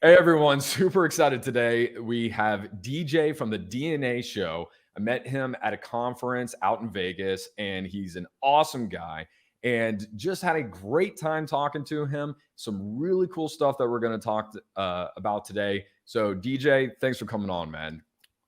Hey everyone, super excited today. We have DJ from the DNA show. I met him at a conference out in Vegas, and he's an awesome guy. And just had a great time talking to him. Some really cool stuff that we're going to talk about today. So, DJ, thanks for coming on, man.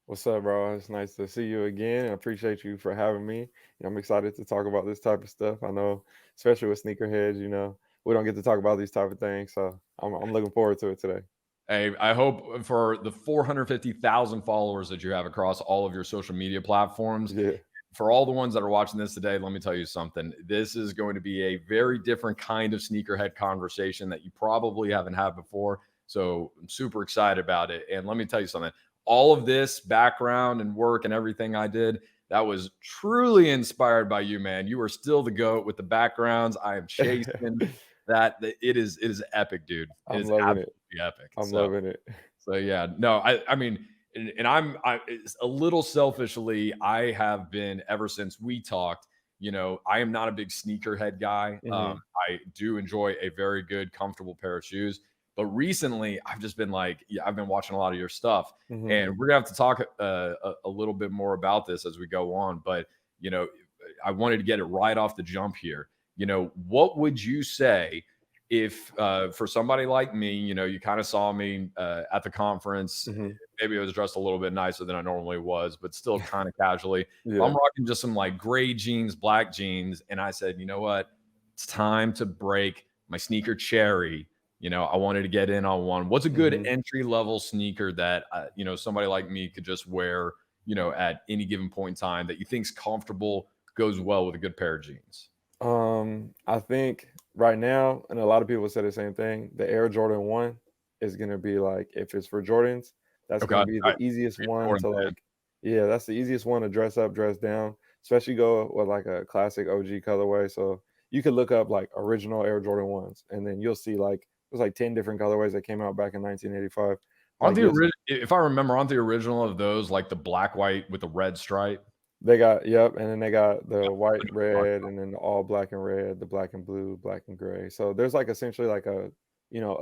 What's up, bro? It's nice to see you again. I appreciate you for having me. I'm excited to talk about this type of stuff. I know, especially with sneakerheads, we don't get to talk about these type of things. So I'm looking forward to it today. Hey, I hope for the 450,000 followers that you have across all of your social media platforms, Yeah. for all the ones that are watching this today, let me tell you something. This is going to be a very different kind of sneakerhead conversation that you probably haven't had before. So I'm super excited about it. And let me tell you something. All of this background and work and everything I did, that was truly inspired by you, man. You are still the GOAT with the backgrounds. I am chasing that. It is epic, dude. It I'm is loving it. absolutely epic. I'm So loving it. so yeah, no, I mean, and I it's a little selfishly, I have been ever since we talked. I am not a big sneakerhead guy. hmm I do enjoy a very good, comfortable pair of shoes, but recently I've just been like, yeah, I've been watching a lot of your stuff, hmm and we're gonna have to talk a little bit more about this as we go on. But you know, I wanted to get it right off the jump here. What would you say? If for somebody like me, you kind of saw me at the conference, hmm maybe I was dressed a little bit nicer than I normally was, but still kind of casually. If I'm Yeah. rocking just some like gray jeans, black jeans, and I said, you know what, it's time to break my sneaker cherry. I wanted to get in on one. What's a good hmm entry level sneaker that somebody like me could just wear, at any given point in time that you think's comfortable, goes well with a good pair of jeans? I think right now, and a lot of people say the same thing, the Air Jordan 1 is gonna be like, if it's for Jordans, that's Okay, gonna all be right. the easiest one Jordan to fan. like, yeah, that's the easiest one to dress up, dress down, especially go with like a classic OG colorway. So you could look up like original Air Jordan 1s, and then you'll see like there's like 10 different colorways that came out back in 1985. Aren't Like the you'll if I remember, aren't the original of those like the black white with the red stripe? They got yep, and then they got Yeah, the I white, know what you're talking red, and then the all black and red, the black and blue, black and gray. So there's like essentially like a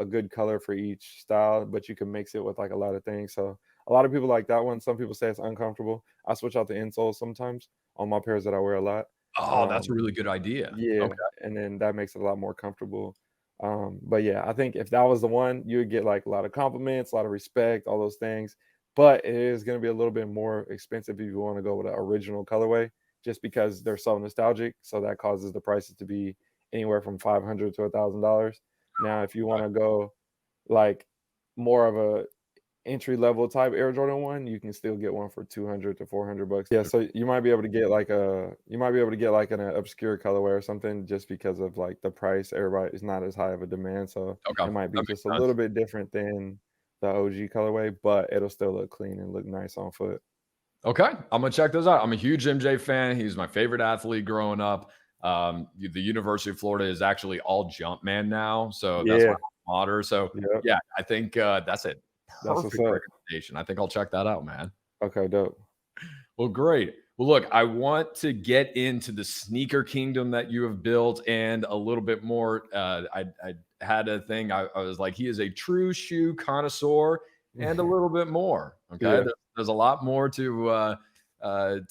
good color for each style, but you can mix it with like a lot of things. So a lot of people like that one. Some people say it's uncomfortable. I switch out the insoles sometimes on my pairs that I wear a lot. about. Oh, that's a Um, really good idea. yeah, Okay. and then that makes it a lot more comfortable. But yeah, I think if that was the one, you would get like a lot of compliments, a lot of respect, all those things. But it is going to be a little bit more expensive if you want to go with an original colorway, just because they're so nostalgic. So that causes the prices to be anywhere from $500 to $1,000. Now, if you want to go like more of a entry level type Air Jordan 1, you can still get one for 200 to $400. Yeah, so you might be able to get like an obscure colorway or something just because of like the price. Everybody is not as high of a demand, so Okay, it might that be makes just a little sense. bit different than the OG colorway, but it'll still look clean and look nice on foot. Okay, I'm gonna check those out. I'm a huge MJ fan. He's my favorite athlete growing up. The University of Florida is actually all Jumpman now, so that's my Yeah, alma mater. So yep, yeah, I think that's a that's what's perfect up. recommendation. I think I'll check that out, man. Okay, dope. Well, great. Well, look, I want to get into the sneaker kingdom that you have built and a little bit more. I had a thing. I was like, he is a true shoe connoisseur and a little bit more. Okay, Yeah. there's a lot more to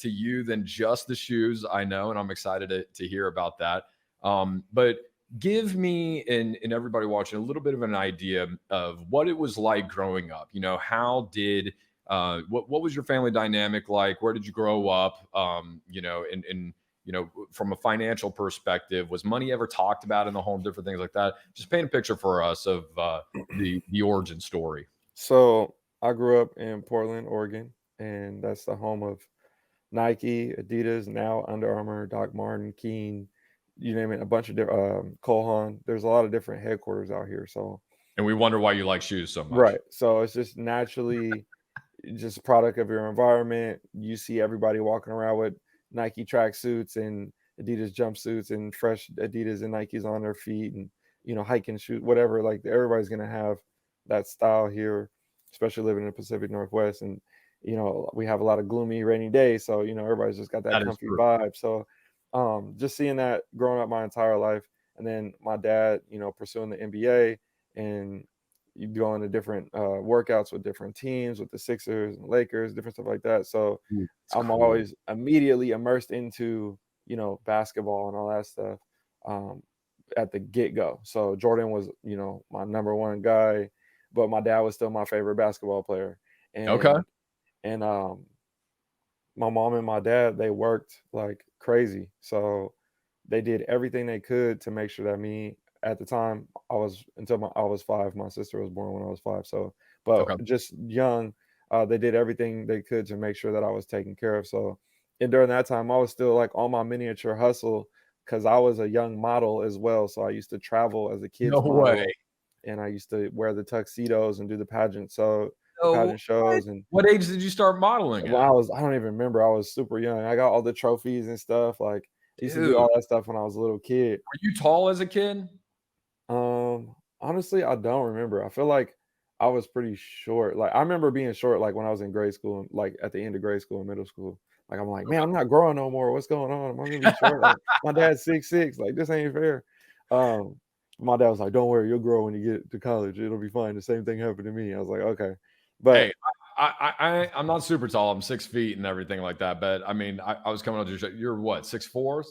you than just the shoes. I know, and I'm excited to hear about that. But give me and everybody watching a little bit of an idea of what it was like growing up. How did what was your family dynamic like? Where did you grow up? And from a financial perspective, was money ever talked about in the home? Different things like that. Just paint a picture for us of the origin story. So I grew up in Portland, Oregon, and that's the home of Nike, Adidas, now Under Armour, Doc Martin, Keen, you name it, a bunch of different Cole Haan. There's a lot of different headquarters out here. So And we wonder why you like shoes so much. right. So it's just naturally just a product of your environment. You see everybody walking around with Nike tracksuits and Adidas jumpsuits and fresh Adidas and Nikes on their feet and hiking shoes, whatever. Like everybody's gonna have that style here, especially living in the Pacific Northwest. And we have a lot of gloomy, rainy days, so everybody's just got that That is comfy true. vibe. So just seeing that growing up my entire life, and then my dad, pursuing the NBA and you going to different workouts with different teams, with the Sixers and Lakers, different stuff like that. So Ooh, it's I'm cool. always immediately immersed into, basketball and all that stuff um, at the get go. So Jordan was, my number one guy, but my dad was still my favorite basketball player. Okay. And my mom and my dad, they worked like crazy. So they did everything they could to make sure that me at the time I was 5. My sister was born when I was 5. So, but Okay. just young, they did everything they could to make sure that I was taken care of. So, and during that time, I was still like on my miniature hustle because I was a young model as well. So I used to travel as a No kids way. model, and I used to wear the tuxedos and do the pageant. So the So pageant what? shows. And What age did you start modeling when at? I don't even remember, I was super young. I got all the trophies and stuff, like, I used to do Dude, all that stuff when I was a little kid. were you tall as a kid? Honestly, I don't remember. I feel like I was pretty short. Like, I remember being short, like, when I was in grade school and, like, at the end of grade school and middle school. Like, I'm like, "Man, I'm not growing no more. What's going on? Am I gonna be short? Like, my dad's 6'6". Like, this ain't fair." Um, my dad was like, "Don't worry, you'll grow when you get to college. It'll be fine. The same thing happened to me." I was like, "Okay." But Hey, I'm not super tall. I'm 6 feet and everything like that. But I mean, I was coming up to your show. You're what, 6'4",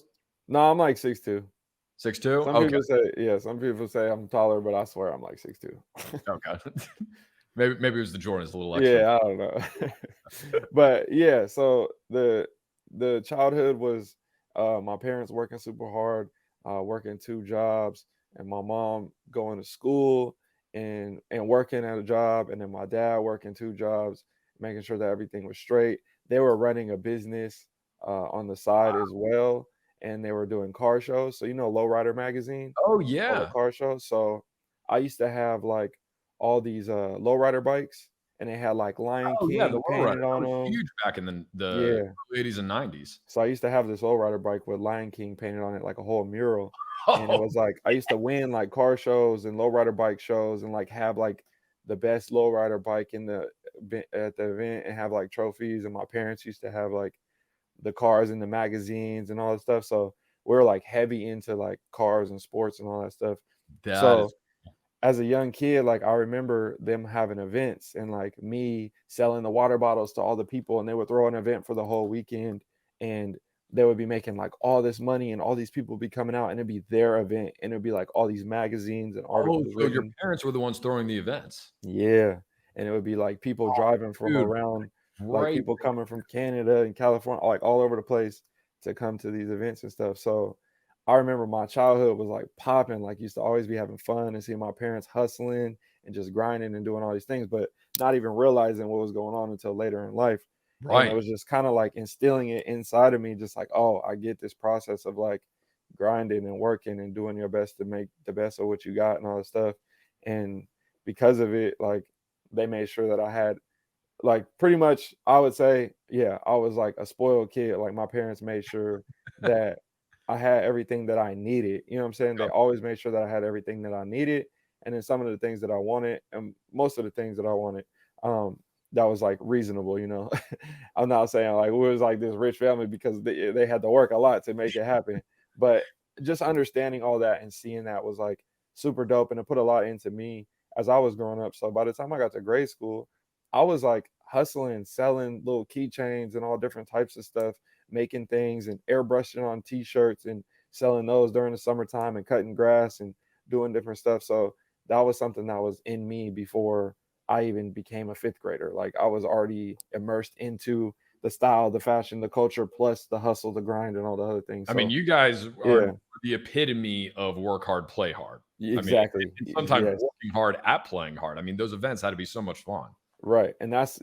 no, I'm like 6'2". 6'2"? Some Okay. people say yeah, some people say I'm taller, but I swear I'm like 6'2". Okay. Maybe it was the Jordans a little extra. Yeah, I don't know. But yeah, so the childhood was my parents working super hard, working 2 jobs, and my mom going to school and working at a job, and then my dad working 2 jobs, making sure that everything was straight. They were running a business on the side as well, and they were doing car shows. So Lowrider magazine, Oh, all the yeah. car shows. So I used to have like all these lowrider bikes, and they had like Lion Oh, yeah, the King lowrider. painted That on was them. huge back in the Yeah. early '80s and '90s. So I used to have this lowrider bike with Lion King painted on it, like a whole mural. And it Oh, was like I used to win like car shows and lowrider bike shows and like have like the best lowrider bike in the at the event and have like trophies. And my parents used to have like the cars and the magazines and all that stuff. So we're like heavy into like cars and sports and all that stuff. that is So as a young kid, like I remember them having events and like me selling the water bottles to all the people, and they would throw an event for the whole weekend, and they would be making like all this money, and all these people would be coming out, and it'd be their event, and it'd be like all these magazines and oh, articles so your written. parents were the ones throwing the events. Yeah. And it would be like people Oh, driving from dude, around, like right. people coming from Canada and California, like all over the place to come to these events and stuff. So I remember my childhood was like popping, like used to always be having fun and seeing my parents hustling and just grinding and doing all these things, but not even realizing what was going on until later in life. And it Right. was just kind of like instilling it inside of me, just like, oh, I get this process of like grinding and working and doing your best to make the best of what you got and all this stuff. And because of it, like they made sure that I had like pretty much I would say, yeah, I was like a spoiled kid. Like my parents made sure that I had everything that I needed. You know what I'm saying? They Yep. always made sure that I had everything that I needed. And then some of the things that I wanted, and most of the things that I wanted, that was like reasonable. I'm not saying like we was like this rich family because they had to work a lot to make it happen. But just understanding all that and seeing that was like super dope, and it put a lot into me as I was growing up. So by the time I got to grade school, I was like hustling, selling little keychains and all different types of stuff, making things and airbrushing on t-shirts and selling those during the summertime and cutting grass and doing different stuff. So that was something that was in me before I even became a fifth grader. Like I was already immersed into the style, the fashion, the culture, plus the hustle, the grind, and all the other things. I mean, So you guys yeah, are the epitome of work hard, play hard. I mean, exactly. and sometimes Yes. working hard at playing hard. I mean, those events had to be so much fun. Right, and that's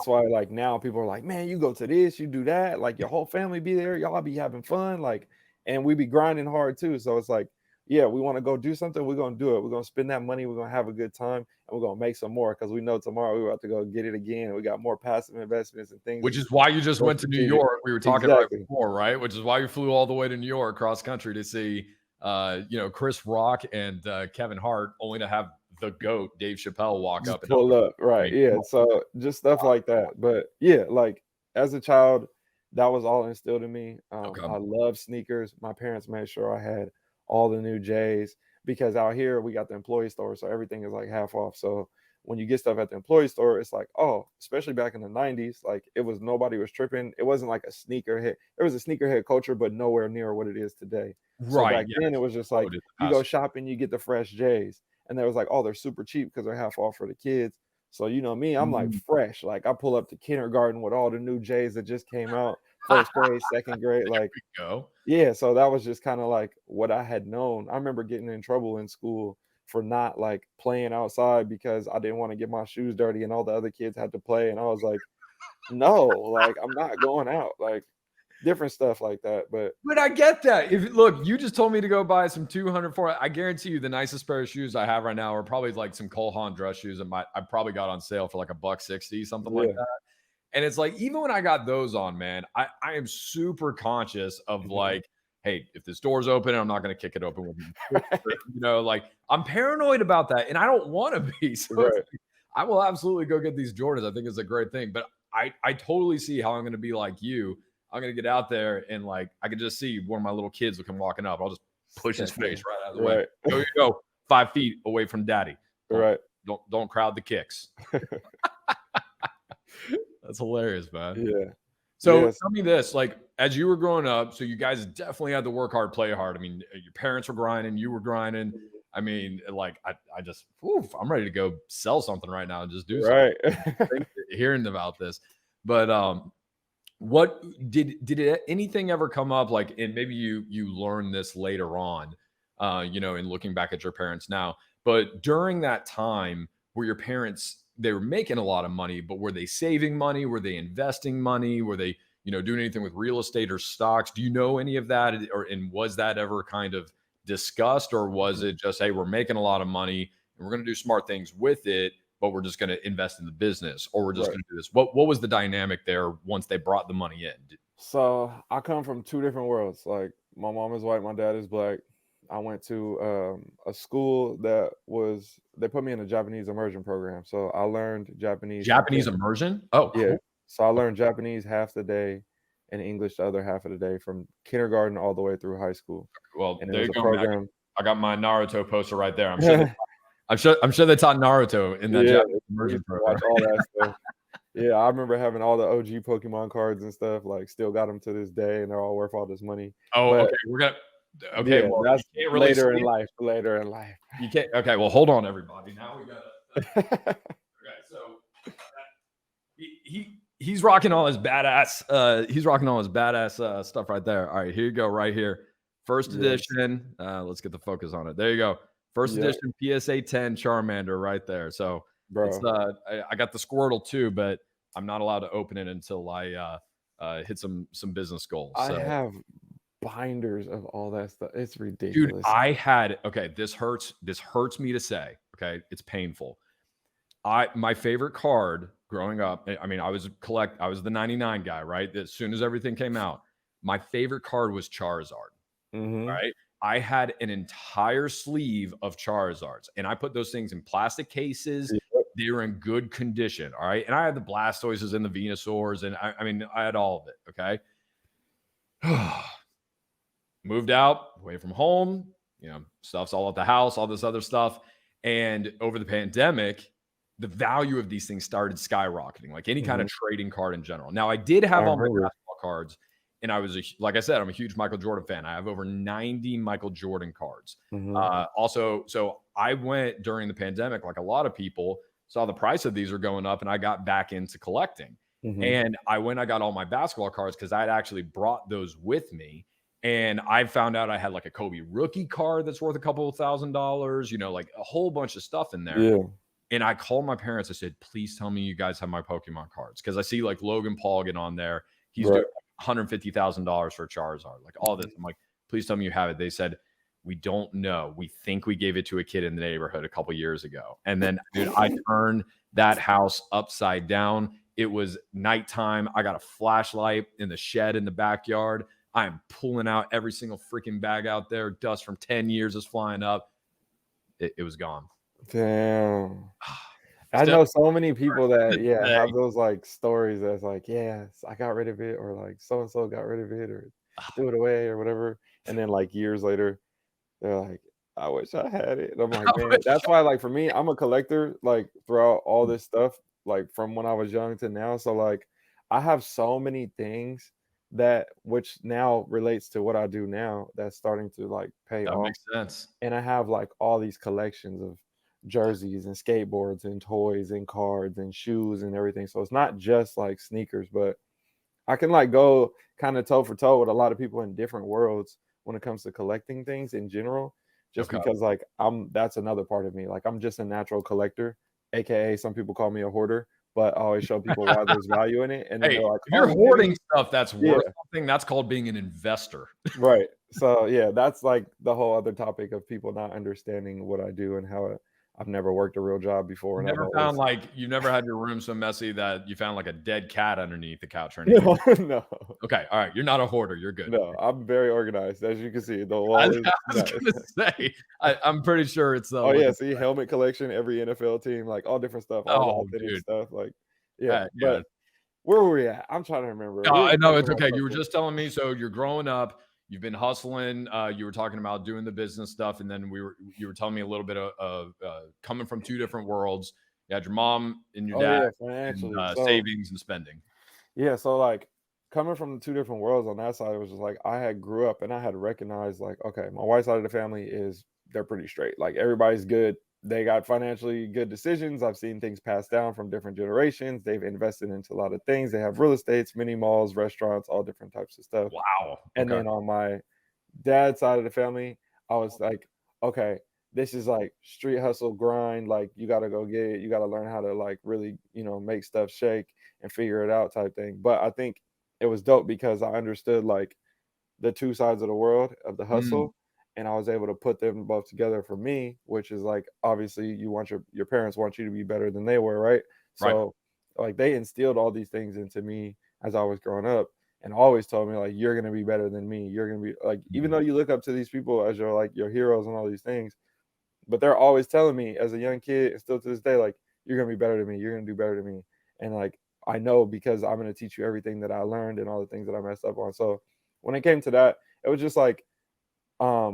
why, like, now people are like, "Man, you go to this, you do that, like, your whole family be there, y'all be having fun," like, and we be grinding hard too, so it's like, yeah, we wanna go do something, we're gonna do it, we're gonna spend that money, we're gonna have a good time, and we're gonna make some more because we know tomorrow we're about to go get it again, and we got more passive investments and things Which and is why you just more went to New strategic. York. We were talking right Exactly. before, right? Which is why you flew all the way to New York cross country to see, Chris Rock and Kevin Hart, only to have the goat Dave Chappelle walk Just up and hug pull him. up, I right, mean, yeah, come so just stuff like that, but yeah, like, as a child, that was all instilled in me. on. Okay. I love sneakers. My parents made sure I had all the new J's. because out here we got the employee store, so everything is like half off. So when you get stuff at the employee store, it's like, oh, especially back in the 90s, like it was nobody was tripping. It wasn't like a sneakerhead. There was a sneakerhead culture, but nowhere near what it is today. So Right. back Yeah. then it was just like Loaded the you go past. shopping, you get the fresh J's. And there was like, oh, they're super cheap because they're half off for the kids. So you know me, I'm like Mm. fresh. Like I pull up to kindergarten with all the new J's that just came out, first grade, second grade. There Like, we go. yeah, so that was just kind of like what I had known. I remember getting in trouble in school for not like playing outside because I didn't want to get my shoes dirty and all the other kids had to play. And I was like, no, like I'm not going out. Like different stuff like that. But But I get that. If look, you just told me to go buy some 200 for. I guarantee you, the nicest pair of shoes I have right now are probably like some Cole Haan dress shoes that I probably got on sale for like $160, something like yeah. that. And it's like, even when I got those on, man, I am super conscious of Mhm. like, hey, if this door's open, I'm not going to kick it open with my foot, like I'm paranoid about that, and I don't want to be. So it's Right. like, I will absolutely go get these Jordans. I think it's a great thing, but I totally see how I'm going to be like you. I'm going to get out there and like I can just see one of my little kids will come walking up. I'll just push his Step in. face right out of the way. Right. There you go, 5 feet away from daddy. Don't Right. don't crowd the kicks. That's hilarious, man. Yeah. So Yes. tell me this, like as you were growing up, so you guys definitely had to work hard, play hard. I mean, your parents were grinding, you were grinding. I mean, like I just, I'm ready to go sell something right now and just do something. Right. Hearing about this, but what anything ever come up like, and maybe you learned this later on, in looking back at your parents now, but during that time, were your parents, they were making a lot of money, but were they saving money? Were they investing money? Were they, doing anything with real estate or stocks? Do you know any of that? And was that ever kind of discussed, or was it just, hey, we're making a lot of money and we're going to do smart things with it, but we're just going to invest in the business, or we're just Right. going to do this? What was the dynamic there once they brought the money in? So I come from two different worlds. Like my mom is white, my dad is black. I went to a school that was they put me in a Japanese immersion program. So I learned Japanese from Japanese immersion? Oh, yeah. cool. So I learned Japanese half the day and English the other half of the day from kindergarten all the way through high school. Well, And it there was you a go, man. program. I got my Naruto poster right there. I'm sure they taught Naruto in that Yeah, Japanese we immersion used to program. watch all that stuff. Yeah, I remember having all the OG Pokemon cards and stuff, like still got them to this day and they're all worth all this money. Oh, But okay. Okay, yeah, well, you that's can't really see it. later in life. You can't. Okay, well, hold on, everybody. Now we got to. Okay, so he's rocking all his badass. He's rocking all his badass stuff right there. All right, here you go, right here. First Yes. edition. Let's get the focus on it. There you go. First Yep, edition PSA 10 Charmander right there. So it's bro. I got the Squirtle too, but I'm not allowed to open it until I hit some business goals. I So have binders of all that stuff. It's dude, ridiculous. I had, okay, this hurts me to say. Okay, it's painful. My favorite card growing up, I mean, I was the 99 guy, right? As soon as everything came out, my favorite card was Charizard. Mhm. Right? I had an entire sleeve of Charizards, and I put those things in plastic cases. Yep. They were in good condition. All right. And I had the Blastoises and the Venusaurs, and I mean, I had all of it. Okay. Moved out away from home, stuff's all at the house, all this other stuff. And over the pandemic, the value of these things started skyrocketing, like any kind Mhm. of trading card in general. Now, I did I have all my remember. basketball cards, and like I said, I'm a huge Michael Jordan fan. I have over 90 Michael Jordan cards. Mhm. Also, so I went during the pandemic, like a lot of people, saw the price of these are going up, and I got back into collecting. Mhm. And I got all my basketball cards because I had actually brought those with me. And I found out I had like a Kobe rookie card that's worth a couple of $1,000, like a whole bunch of stuff in there. Yeah. And I called my parents. I said, please tell me you guys have my Pokemon cards. Cause I see like Logan Paul get on there. He's Right. doing $150,000 for Charizard, like all this. I'm like, please tell me you have it. They said, we don't know. We think we gave it to a kid in the neighborhood a couple years ago. And then, dude, I turned that house upside down. It was nighttime. I got a flashlight in the shed in the backyard. I am pulling out every single freaking bag out there. Dust from 10 years is flying up. It was gone. Damn. I Still know so many people that, yeah, today. have those, like, stories that's like, "Yes, I got rid of it," or, like, "So and so got rid of it," or "threw it away," or whatever, and then, like, years later, they're like, I wish I had it. And I'm like, man, that's why, like, for me, I'm a collector, like, throughout all this stuff, like, from when I was young to now. So, like, I have so many things that which now relates to what I do now that's starting to, like, pay That off. makes sense. And I have, like, all these collections of jerseys and skateboards and toys and cards and shoes and everything. So it's not just, like, sneakers, but I can, like, go kinda toe for toe with a lot of people in different worlds when it comes to collecting things in general, just Okay. because, like, that's another part of me, like, I'm just a natural collector, AKA some people call me a hoarder, but I always show people why there's value in it, and then Hey, they're like, if you're "Oh, maybe." hoarding stuff that's Yeah, worth something, that's called being an investor. right. So, yeah, that's, like, the whole other topic of people not understanding what I do and how I've never worked a real job before, You and I've never found, always. like you never had your room so messy that you found, like, a dead cat underneath the couch or anything? No, no, Okay, alright, you're not a hoarder, you're good. no, I'm very organized, as you can see, the I wall is I was nice. gonna say, I'm pretty sure it's, Oh, yeah, looking see, helmet collection, every NFL team, like, all different stuff, all the oh, authentic dude, stuff, like, yeah, yeah. but where were we at? I'm trying to remember. No, We were I know, talking it's about okay. You were something. just telling me, so you're growing up, you've been hustling, you were talking about doing the business stuff, and then you were telling me a little bit of coming from 2 different worlds. You had your mom and your Oh, dad yeah, and, financially. So, savings and spending. yeah, so, like, coming from 2 different worlds on that side, it was just like, I had grew up and I had recognized, like, okay, my white side of the family is they're pretty straight, like, everybody's good. They got financially good decisions. I've seen things passed down from different generations. They've invested into a lot of things. They have real estates, mini malls, restaurants, all different types of stuff. Wow, And okay. then on my dad's side of the family, I was like, okay, this is like street hustle grind. Like, you gotta go get it. You gotta learn how to, like, really, make stuff shake and figure it out type thing. But I think it was dope because I understood, like, the two sides of the world of the Mm, hustle, and I was able to put them both together for me, which is like, obviously you want your parents want you to be better than they were, right? right. So, like, they instilled all these things into me as I was growing up and always told me, like, you're gonna be better than me. You're gonna be like, even though Mhm. you look up to these people as your, like, your heroes and all these things, but they're always telling me as a young kid and still to this day, like, you're gonna be better than me, you're gonna do better than me. And, like, I know because I'm gonna teach you everything that I learned and all the things that I messed up on. So when it came to that, it was just like,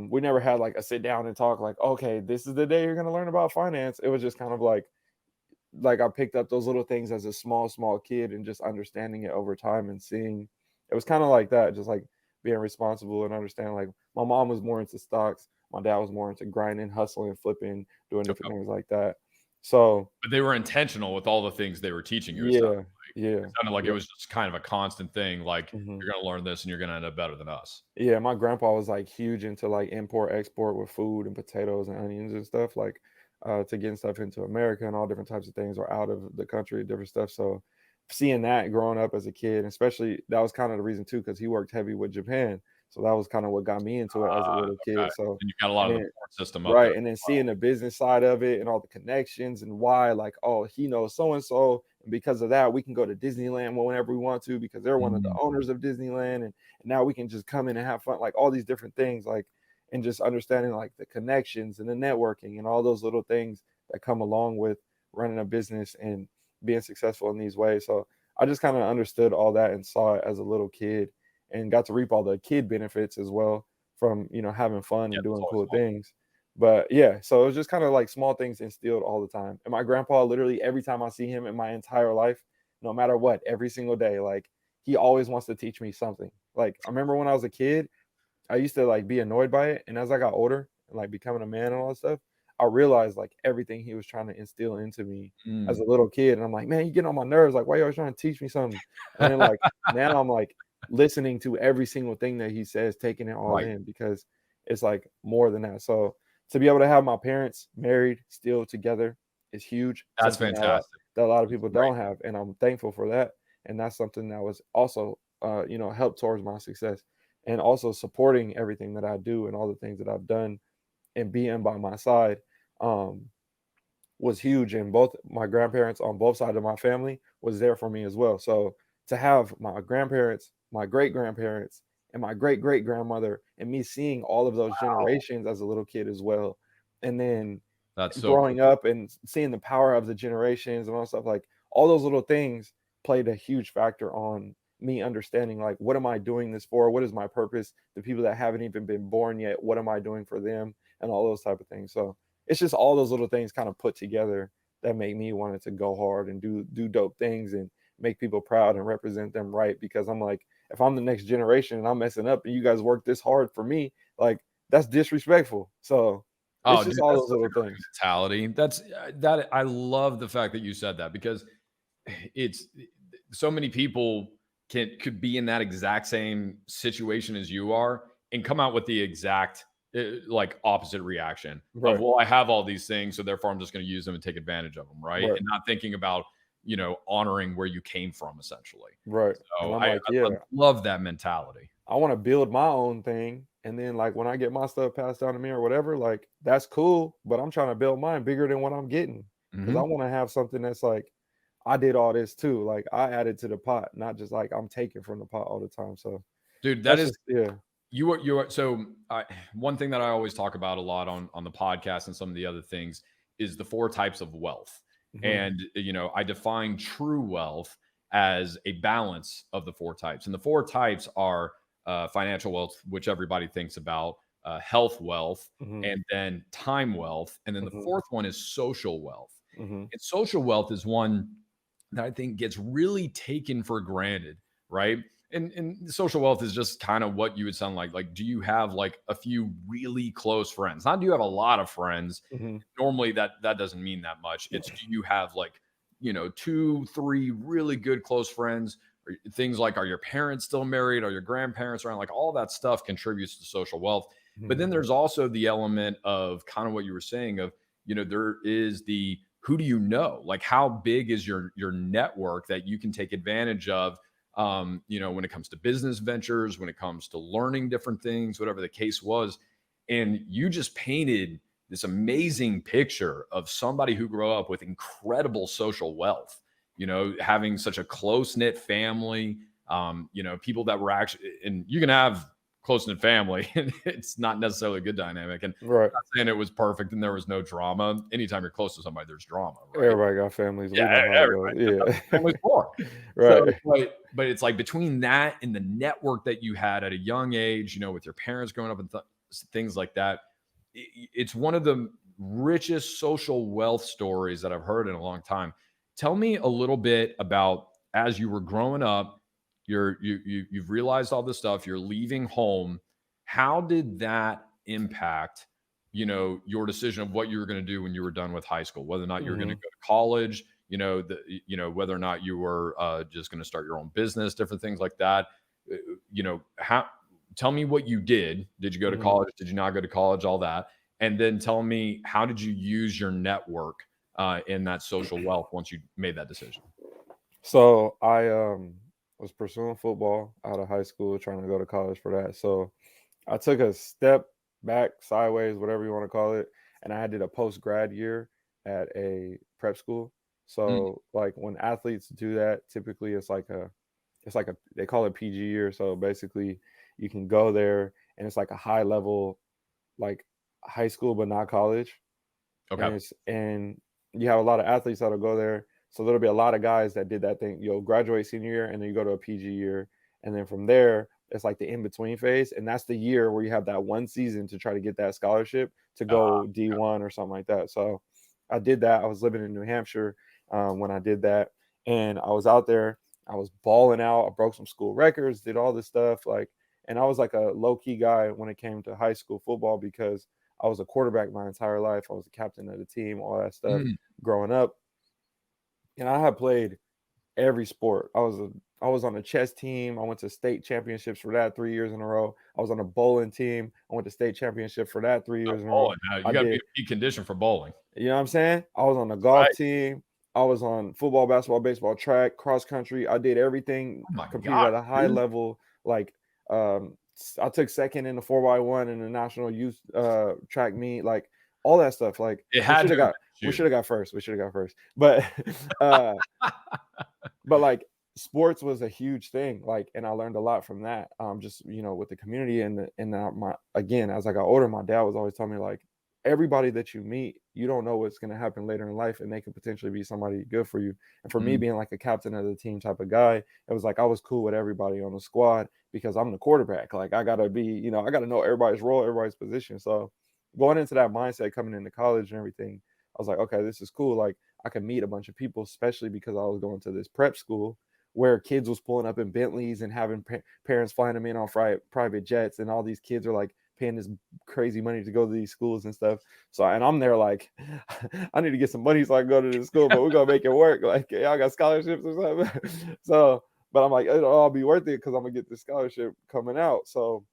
we never had like a sit down and talk like, okay, this is the day you're gonna learn about finance. It was just kind of like I picked up those little things as a small kid and just understanding it over time and seeing it was kind of like that, just like being responsible and understanding, like, my mom was more into stocks, my dad was more into grinding, hustling, flipping, doing different Okay. things like that. So But they were intentional with all the things they were teaching you, it sounded yeah, yeah, it sounded like it yeah. was just kind of a constant thing, like, Mhm. "You're gonna learn this and you're gonna end up better than us." Yeah, my grandpa was, like, huge into, like, import, export with food and potatoes and onions and stuff, like, to getting stuff into America and all different types of things or out of the country, different stuff, so seeing that growing up as a kid, especially that was kinda the reason too, because he worked heavy with Japan, so that was kinda what got me into it as a little Okay. kid, so And you got a lot and of the then support system up there right, as and then well. seeing the business side of it and all the connections and why, like, oh, he knows so and so, and because of that, we can go to Disneyland whenever we want to because they're one of the Mm, owners of Disneyland, and now we can just come in and have fun, like all these different things, like, and just understanding like the connections and the networking and all those little things that come along with running a business and being successful in these ways. So I just kind of understood all that and saw it as a little kid and got to reap all the kid benefits as well from having fun yeah, and that's doing always cool fun. things. But yeah, so it was just kind of like small things instilled all the time. And my grandpa, literally every time I see him in my entire life, no matter what, every single day, like, he always wants to teach me something. Like, I remember when I was a kid, I used to, like, be annoyed by it, and as I got older and, like, becoming a man and all that stuff, I realized, like, everything he was trying to instill into me as Mm. a little kid, and I'm like, "Man, you getting on my nerves, like, why you always trying to teach me something?" And then, like, now I'm, like, listening to every single thing that he says, taking it all Right. in because it's, like, more than that. So, to be able to have my parents married, still together is huge, That's something fantastic. that a lot of That's people great. don't have, and I'm thankful for that, and that's something that was also, helped towards my success and also supporting everything that I do and all the things that I've done and being by my side um, was huge. And both my grandparents on both sides of my family was there for me as well. So to have my grandparents, my great grandparents, and my great great grandmother, and me seeing all of those Wow. generations as a little kid as well, and then That's so cool. growing up and seeing the power of the generations and all stuff, like, all those little things played a huge factor on me understanding, like, what am I doing this for? What is my purpose? The people that haven't even been born yet, what am I doing for them? and all those type of things. So it's just all those little things kind of put together that make me want to go hard and do dope things and make people proud and represent them right. Because I'm like, if I'm the next generation and I'm messing up and you guys work this hard for me, like that's disrespectful. So it's Oh, just dude, all that's those such little a great things. mentality. That's that I love the fact that you said that because it's so many people could be in that exact same situation as you are and come out with the exact like opposite reaction of, Right, well, I have all these things, so therefore I'm just going to use them and take advantage of them, right? right, And not thinking about, honoring where you came from essentially. right. And So I'm like, I yeah, love that mentality. I want to build my own thing. And then like when I get my stuff passed down to me or whatever, like that's cool. But I'm trying to build mine bigger than what I'm getting. Cause I Mhm. want to have something that's like, I did all this too. Like I added to the pot, not just like I'm taking from the pot all the time. So Dude, that that's is just yeah. you are so one thing that I always talk about a lot on the podcast and some of the other things is the four types of wealth. Hmm. And I define true wealth as a balance of the four types. And the four types are financial wealth, which everybody thinks about, health wealth, Hmm. and then time wealth. And then the Hmm. fourth one is social wealth. Hmm. And social wealth is one that I think gets really taken for granted, right? And social wealth is just kind of what you would sound like. Like, do you have like a few really close friends? Not do you have a lot of friends. Hmm. Normally that doesn't mean that much. It's do you have like, two, three really good close friends? Or things like, are your parents still married? Are your grandparents around? Like all that stuff contributes to social wealth. But Hmm. then there's also the element of kind of what you were saying of, there is the who do you know? Like how big is your network that you can take advantage of, when it comes to business ventures, when it comes to learning different things, whatever the case was. And you just painted this amazing picture of somebody who grew up with incredible social wealth, having such a close knit family, people that were actually, and you can have close knit family and it's not necessarily a good dynamic. And Right. not saying it was perfect and there was no drama. Anytime you're close to somebody, there's drama, right? Everybody got families. Yeah, We know how it goes. everybody. That's what Yeah. family's for. So, Right. but it's like between that and the network that you had at a young age, with your parents growing up and things like that, it's one of the richest social wealth stories that I've heard in a long time. Tell me a little bit about as you were growing up, you've realized all this stuff, you're leaving home. How did that impact, your decision of what you were going to do when you were done with high school, whether or not you were going to Hmm. go to college, whether or not you were just going to start your own business, different things like that. How, tell me what you did. Did you go to Hmm. college? Did you not go to college? All that. And then tell me, how did you use your network in that social wealth once you made that decision? So I was pursuing football out of high school, trying to go to college for that. So I took a step back, sideways, whatever you want to call it, and I did a post grad year at a prep school. Mm, So like when athletes do that, typically it's like a they call it PG year. So basically you can go there and it's like a high level like high school but not college. okay. And you have a lot of athletes that'll go there. So there'll be a lot of guys that did that thing. You'll graduate senior year and then you go to a PG year. And then from there, it's like the in-between phase. And that's the year where you have that one season to try to get that scholarship to Uh, go D1 or something like that. So I did that. I was living in New Hampshire when I did that. And I was out there. I was balling out. I broke some school records, did all this stuff. And I was like a low-key guy when it came to high school football because I was a quarterback my entire life. I was the captain of the team, all that stuff mm, growing up. And I had played every sport. I was on a chess team. I went to state championships for that 3 years in a row. I was on a bowling team. I went to state championship for that 3 years in a row. bowling. Now I you got to be did, in peak condition for bowling. you know what I'm saying? I was on the golf Right. team. I was on football, basketball, baseball, track, cross country. I did everything, Oh my competed God, at a high dude. level. Like I took second in the 4x1 in the national youth track meet, like all that stuff. Like It we had should to have have got been we you. should have got first. We should have got first. But uh like sports was a huge thing, like, and I learned a lot from that, just with the community and my again, as I got older, my dad was always telling me like everybody that you meet, you don't know what's going to happen later in life, and they could potentially be somebody good for you. And for me Mm, being like a captain of the team type of guy, it was like I was cool with everybody on the squad because I'm the quarterback. Like I gotta be, I gotta know everybody's role, everybody's position. So going into that mindset coming into college and everything, I was like, okay, this is cool. Like I could meet a bunch of people, especially because I was going to this prep school where kids was pulling up in Bentleys and having parents flying them in on private jets, and all these kids are like paying this crazy money to go to these schools and stuff. So, and I'm there like, I need to get some money so I can go to this school, but we're gonna make it work. Like, y'all got scholarships or something. So, but I'm like, it'll all be worth it because I'm gonna get this scholarship coming out. So,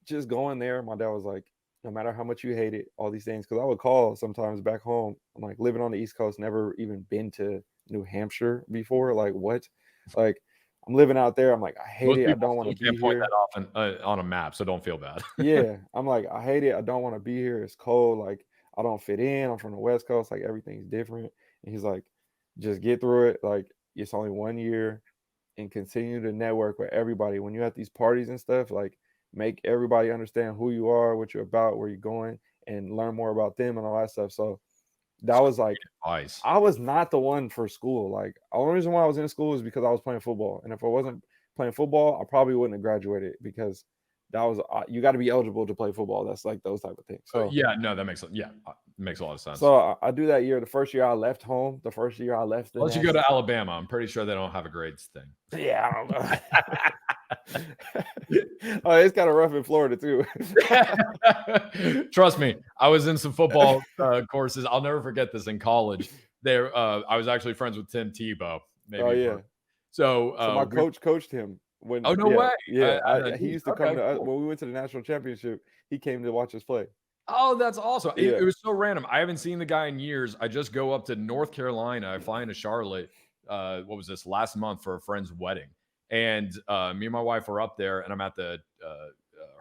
just going there, my dad was like, no matter how much you hate it, all these things, because I would call sometimes back home. I'm like living on the East Coast, never even been to New Hampshire before. Like, what? Like, I'm living out there. I'm like, I hate Most it. I people don't want still to be can't point here. that off on a map, so don't feel bad. Yeah. I'm like, I hate it. I don't want to be here. It's cold. Like, I don't fit in. I'm from the West Coast. Like, everything's different. And he's like, just get through it. Like, it's only 1 year, and continue to network with everybody. When you're at these parties and stuff, like, make everybody understand who you are, what you're about, where you're going, and learn more about them and all that stuff. So that It's was great like, advice. I was not the one for school. Like, the only reason why I was in school is because I was playing football. And if I wasn't playing football, I probably wouldn't have graduated, because that was you got to be eligible to play football. That's like those type of things. So Yeah, no, that makes a lot of sense. so I do that year. The first year I left home, the first year I left the Unless you go to nest. Alabama, I'm pretty sure they don't have a grades thing. Yeah, I don't know. Oh, it's kind of rough in Florida too. Trust me, I was in some football courses. I'll never forget this in college. There, I was actually friends with Tim Tebow. Oh Maybe yeah. so. So my coach coached him Oh when, no yeah, way! yeah. He Geez, used to come okay, to us cool. when we went to the national championship. He came to watch us play. Oh, that's awesome. It Yeah, was so random. I haven't seen the guy in years. I just go up to North Carolina. I fly into Charlotte. What was this last month for a friend's wedding? And me and my wife were up there, and I'm at the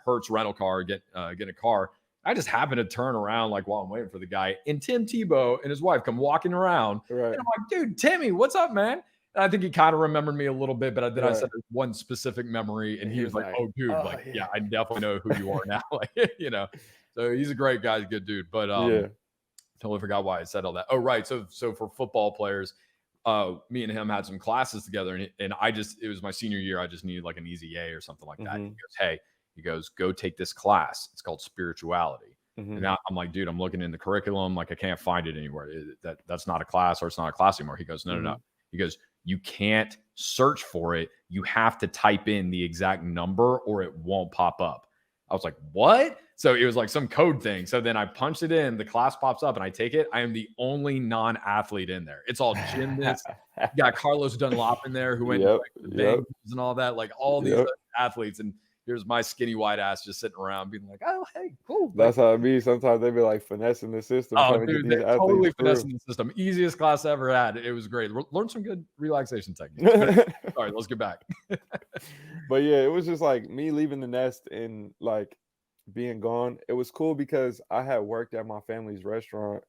Hertz rental car, getting a car. I just happened to turn around like while I'm waiting for the guy, and Tim Tebow and his wife come walking around, right, and I'm like, "Dude, Timmy, what's up, man?" And I think he kind of remembered me a little bit, but then I right. said one specific memory, and And he he was was like, like, "Oh, dude, "Oh like, yeah, yeah, I definitely know who you are now." Like, so he's a great guy, he's a good dude. But yeah, totally forgot why I said all that. Oh, right. So for football players, me and him had some classes together, and it was my senior year. I just needed like an easy A or something like that. He mm-hmm, goes, "Hey," he goes, "go take this class. It's called spirituality." mm-hmm, And I'm like, "Dude, I'm looking in the curriculum, like I can't find it anywhere. That's not a class, or it's not a class anymore." He goes, "No, no, no." mm-hmm. He goes, "You can't search for it. You have to type in the exact number, or it won't pop up." I was like, "What?" So it was like some code thing. So then I punched it in, the class pops up, and I take it. I am the only non-athlete in there. It's all gymnasts. You got Carlos Dunlop in there who went to Yep, like the yep, Bengals and all that, like all these yep. athletes. And here's my skinny white ass just sitting around being like, "Oh, hey, cool." Like, That's how it be. Sometimes they be like finessing the system, oh, trying to get dude, these they're totally athletes through. finessing the system. Easiest class I ever had. It was great. Learn some good relaxation techniques. But sorry, let's get back. But yeah, it was just like me leaving the nest and like being gone. It was cool because I had worked at my family's restaurant.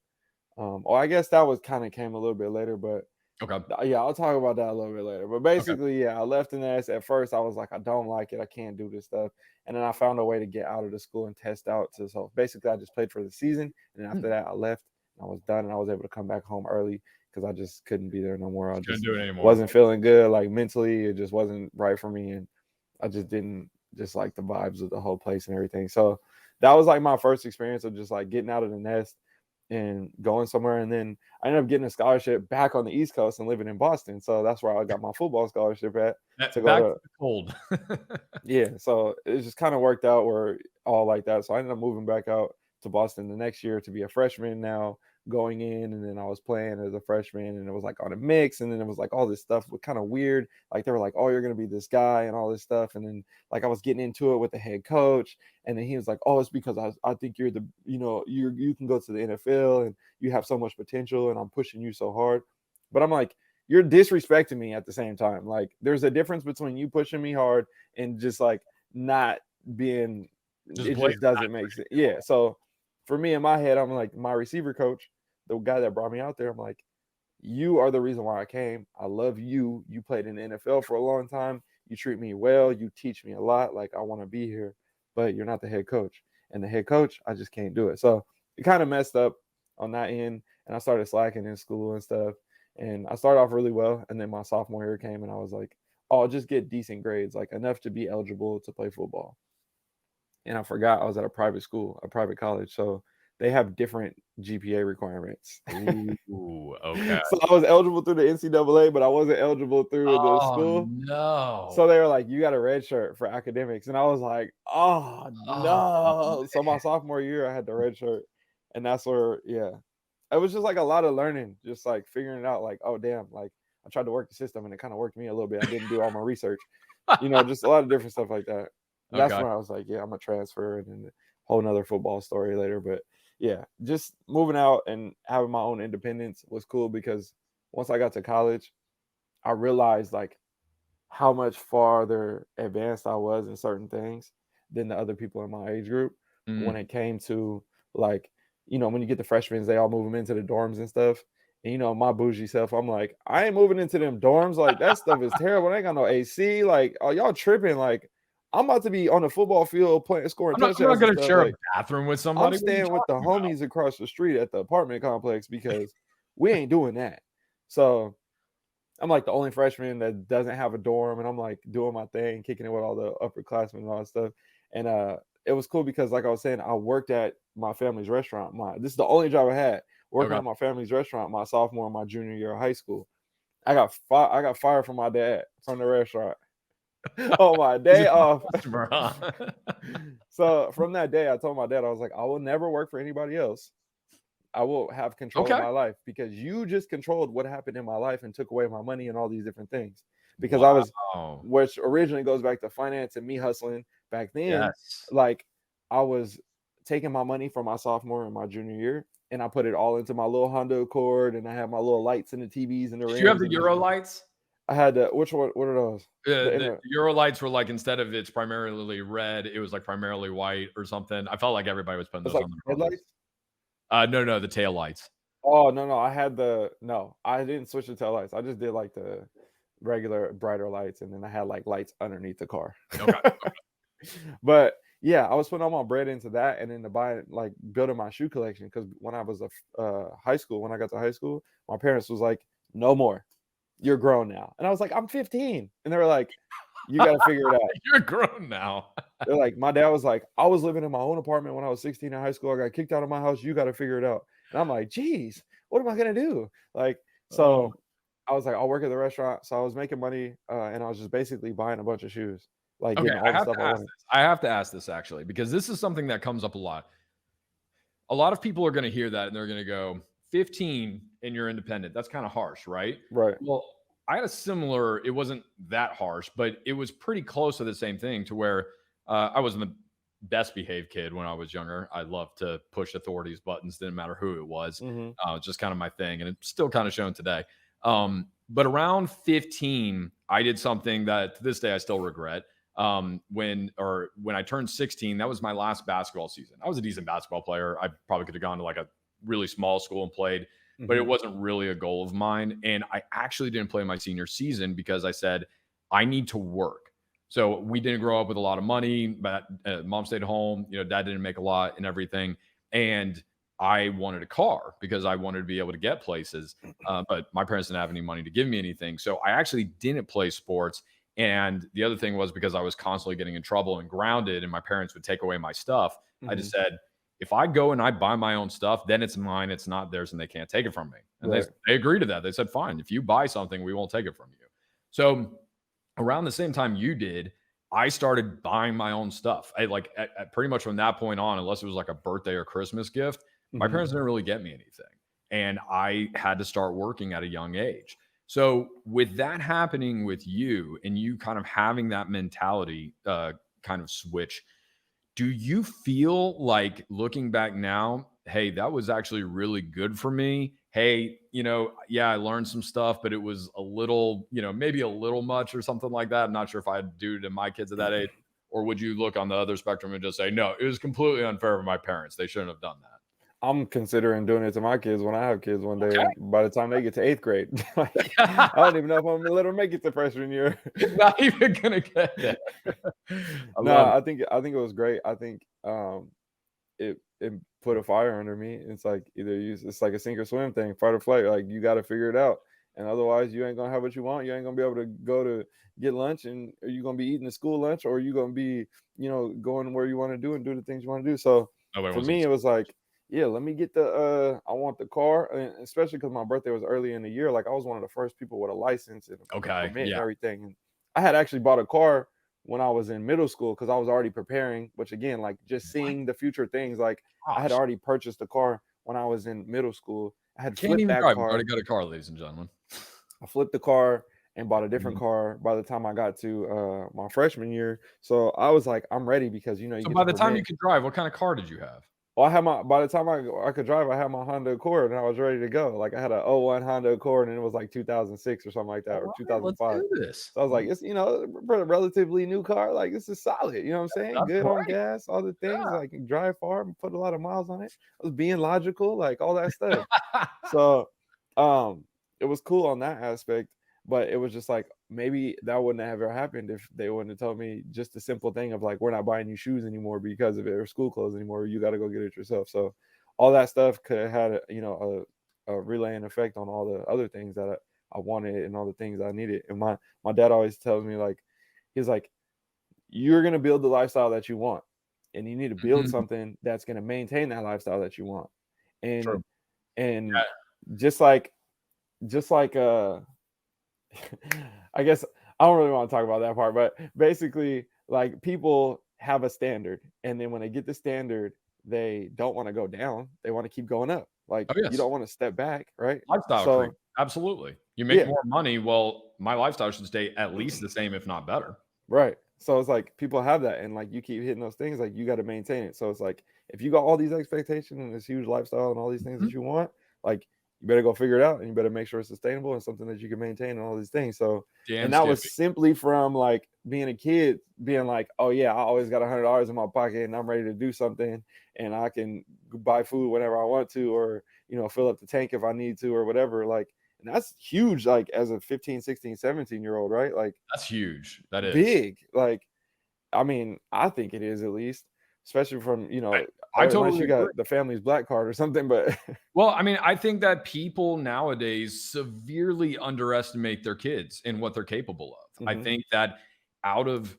Or I guess that was kind of came a little bit later, but Okay. yeah, I'll talk about that a little bit later. But Okay. basically, yeah, I left the nest. At first, I was like, I don't like it. I can't do this stuff. And then I found a way to get out of the school and test out. So basically, I just played for the season. And then Hmm. after that, I left. And I was done, and I was able to come back home early because I just couldn't be there no more. I Just couldn't just do it anymore. wasn't feeling good, like mentally. It just wasn't right for me, and I just didn't just like the vibes of the whole place and everything. So that was like my first experience of just like getting out of the nest and going somewhere. And then I ended up getting a scholarship back on the East Coast and living in Boston. So that's where I got my football scholarship at to go Back to to. the cold. Yeah. So it just kind of worked out where all like that. So I ended up moving back out to Boston the next year to be a freshman now going in. And then I was playing as a freshman, and it was like on a mix. And then it was like all this stuff was kind of weird. Like they were like, oh, you're going to be this guy and all this stuff. And then like I was getting into it with the head coach. And then he was like, oh, it's because I think you're the, you can go to the NFL and you have so much potential and I'm pushing you so hard. But I'm like, you're disrespecting me at the same time. Like there's a difference between you pushing me hard and just like not being, Just it plain just not doesn't make pushing sense. you Yeah. hard. So for me in my head, I'm like, my receiver coach, the guy that brought me out there, I'm like, you are the reason why I came. I love you. You played in the NFL for a long time. You treat me well. You teach me a lot. Like I want to be here, but you're not the head coach. And the head coach, I just can't do it. So it kind of messed up on that end. And I started slacking in school and stuff. And I started off really well. And then my sophomore year came and I was like, oh, I'll just get decent grades, like enough to be eligible to play football. and I forgot I was at a private school, a private college, so they have different GPA requirements. Ooh, okay. So I was eligible through the NCAA, but I wasn't eligible through the Oh, school. So no. they were like, "You got a red shirt for academics," and I was like, "Oh Oh, no!" So my sophomore year, I had the red shirt, and that's where, yeah, it was just like a lot of learning, just like figuring it out. Like, oh damn, like I tried to work the system, and it kind of worked me a little bit. I didn't do all my research, just a lot of different stuff like that. And that's okay. when I was like, yeah, I'm a transfer, and then a whole nother football story later. But yeah, just moving out and having my own independence was cool because once I got to college, I realized like how much farther advanced I was in certain things than the other people in my age group when Mm. it came to like, when you get the freshmen, they all move them into the dorms and stuff. And my bougie self, I'm like, I ain't moving into them dorms. Like that stuff is terrible. I ain't got no AC. Like, oh, y'all tripping. Like, I'm about to be on the football field playing, scoring I'm not touchdowns and gonna stuff. share a Like, bathroom with I'm somebody. What are you staying with the talking about? homies across the street at the apartment complex because we ain't doing that. So I'm like the only freshman that doesn't have a dorm, and I'm like doing my thing, kicking it with all the upperclassmen and all that stuff. And it was cool because, like I was saying, I worked at my family's restaurant. This is the only job I had, working Okay. at my family's restaurant my sophomore and my junior year of high school. I got fired from my dad from the restaurant on my He's day a tough off. customer, huh? So from that day, I told my dad, I was like, I will never work for anybody else. I will have control of Okay. my life because you just controlled what happened in my life and took away my money and all these different things. Because Wow. which originally goes back to finance and me hustling back then. Yes. Like I was taking my money from my sophomore and my junior year, and I put it all into my little Honda Accord, and I had my little lights and the TVs and the Did you have rims, the and just Euro lights? I had the which one? What are those? The The inner. Euro lights were like instead of it's primarily red, it was like primarily white or something. I felt like everybody was putting It's those like on their cars. headlights. No, the tail lights. Oh no, I had no, I didn't switch the tail lights. I just did like the regular brighter lights, and then I had like lights underneath the car. Okay. But yeah, I was putting all my bread into that, and then to buy like building my shoe collection. Because when I was high school, when I got to high school, my parents was like, "No more, you're grown now," and I was like, "I'm 15," and they were like, "You got to figure it out." You're grown now. They're like, my dad was like, "I was living in my own apartment when I was 16 in high school. I got kicked out of my house. You got to figure it out." And I'm like, "Geez, what am I gonna do?" Like, Oh, so I was like, "I'll work at the restaurant." So I was making money, and I was just basically buying a bunch of shoes, like okay. getting all the stuff I wanted. I have to ask this actually because this is something that comes up a lot. A lot of people are going to hear that and they're going to go, 15 and you're independent. That's kind of harsh, right? Right. Well, I had a similar, it wasn't that harsh, but it was pretty close to the same thing to where I wasn't the best behaved kid when I was younger. I loved to push authorities' buttons, didn't matter who it was. Mm-hmm. It's just kind of my thing. And it's still kind of shown today. But around 15, I did something that to this day I still regret. When I turned 16, that was my last basketball season. I was a decent basketball player. I probably could have gone to like a really small school and played, but Mm-hmm. it wasn't really a goal of mine. And I actually didn't play my senior season because I said, I need to work. So we didn't grow up with a lot of money, but mom stayed home. Dad didn't make a lot and everything. And I wanted a car because I wanted to be able to get places. But my parents didn't have any money to give me anything. So I actually didn't play sports. And the other thing was because I was constantly getting in trouble and grounded and my parents would take away my stuff. I Mm-hmm. just said, if I go and I buy my own stuff, then it's mine. It's not theirs and they can't take it from me. And Right. they agreed to that. They said, fine, if you buy something, we won't take it from you. So around the same time you did, I started buying my own stuff. I like at pretty much from that point on, unless it was like a birthday or Christmas gift, my Mm-hmm. parents didn't really get me anything. And I had to start working at a young age. So with that happening with you and you kind of having that mentality kind of switch, do you feel like looking back now, hey, that was actually really good for me? Hey, yeah, I learned some stuff, but it was a little, maybe a little much or something like that. I'm not sure if I'd do to my kids at that age. Or would you look on the other spectrum and just say, no, it was completely unfair for my parents. They shouldn't have done that. I'm considering doing it to my kids when I have kids one day. Okay. By the time they get to 8th grade, like, I don't even know if I'm gonna let them make it to freshman year. Not even gonna get there. I No, love it. I think it was great. I think it put a fire under me. It's like it's like a sink or swim thing, fight or flight. Like you got to figure it out. and otherwise you ain't gonna have what you want. You ain't gonna be able to go to get lunch, and are you gonna be eating the school lunch, or are you gonna be, going where you want to do and do the things you want to do. So Nobody for wants to me, it listen. was like, yeah, let me get the I want the car, and especially because my birthday was early in the year. Like I was one of the first people with a license and a Okay. permit and Yeah. everything. And I had actually bought a car when I was in middle school because I was already preparing. Which again, like just What? seeing the future things. Like I had Gosh. already purchased a car when I was in middle school. I had Can't flipped even that drive. Already car. got a car, ladies and gentlemen. I flipped the car and bought a different Mhm. car by the time I got to my freshman year. So I was like, I'm ready because you So get by your the time you permit. could drive, what kind of car did you have? Well, I had my by the time I could drive, I had my Honda Accord and I was ready to go. Like I had a '01 Honda Accord and it was like 2006 or something like that, All or right, let's 2005. do this. So I was like, it's a relatively new car. Like this is solid. You know what I'm saying? That's Good on great. gas, all the things. Yeah. Like can drive far and put a lot of miles on it. I was being logical, like all that stuff. So, it was cool on that aspect, but it was just like maybe that wouldn't have ever happened if they wouldn't have told me just the simple thing of like we're not buying you shoes anymore because of it or school clothes anymore. You got to go get it yourself. So, all that stuff could have had a relaying effect on all the other things that I wanted and all the things I needed. And my dad always tells me like he's like you're gonna build the lifestyle that you want, and you need to build Mhm. something that's gonna maintain that lifestyle that you want. And True. and Yeah. just like just like I guess I don't really want to talk about that part, but basically like people have a standard and then when they get the standard, they don't want to go down. They want to keep going up. Like Oh, you yes. don't want to step back, right? Lifestyle creep. So Absolutely. You make yeah, more money. Well, my lifestyle should stay at least the same, if not better. right. So it's like people have that and like you keep hitting those things, like you got to maintain it. So it's like if you got all these expectations and this huge lifestyle and all these things Mhm. that you want, like you better go figure it out and you better make sure it's sustainable and something that you can maintain and all these things. So Damn and that was skippy. simply from like being a kid, being like, oh yeah, I always got $100 in my pocket and I'm ready to do something and I can buy food whenever I want to, or fill up the tank if I need to or whatever. Like, and that's huge, like as a 15, 16, 17-year old, right? Like That's huge. That is. big. Like I mean, I think it is at least, especially from, I, I unless totally you agree. got the family's black card or something, but Well, I mean, I think that people nowadays severely underestimate their kids and what they're capable of. I Mhm, think that out of,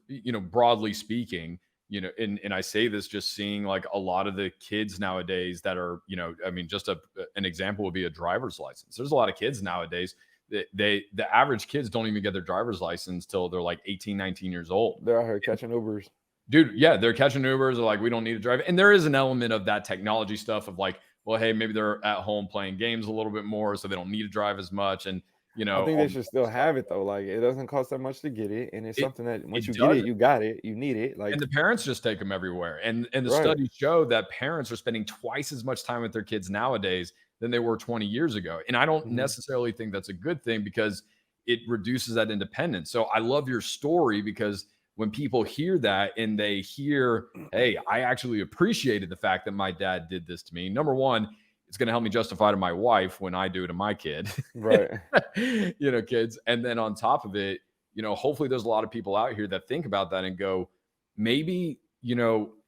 broadly speaking, and I say this just seeing like a lot of the kids nowadays that are, I mean, just an example would be a driver's license. There's a lot of kids nowadays that the average kids don't even get their driver's license till they're like 18, 19 years old. they're out here catching Ubers. Dude, yeah, they're catching Ubers. They're like, we don't need to drive. And there is an element of that technology stuff of like, well, hey, maybe they're at home playing games a little bit more, so they don't need to drive as much. And I think all they this should other still stuff. have it though. Like it doesn't cost that much to get it, and it's It something that once it you get it, doesn't. you got it, you need it. And Like the parents just take them everywhere. And the right. studies show that parents are spending twice as much time with their kids nowadays than they were 20 years ago. And I don't Mhm, necessarily think that's a good thing because it reduces that independence. So I love your story because when people hear that and they hear, hey, I actually appreciated the fact that my dad did this to me. Number one, it's going to help me justify to my wife when I do it to my kid, right. kids. And then on top of it, hopefully there's a lot of people out here that think about that and go, maybe,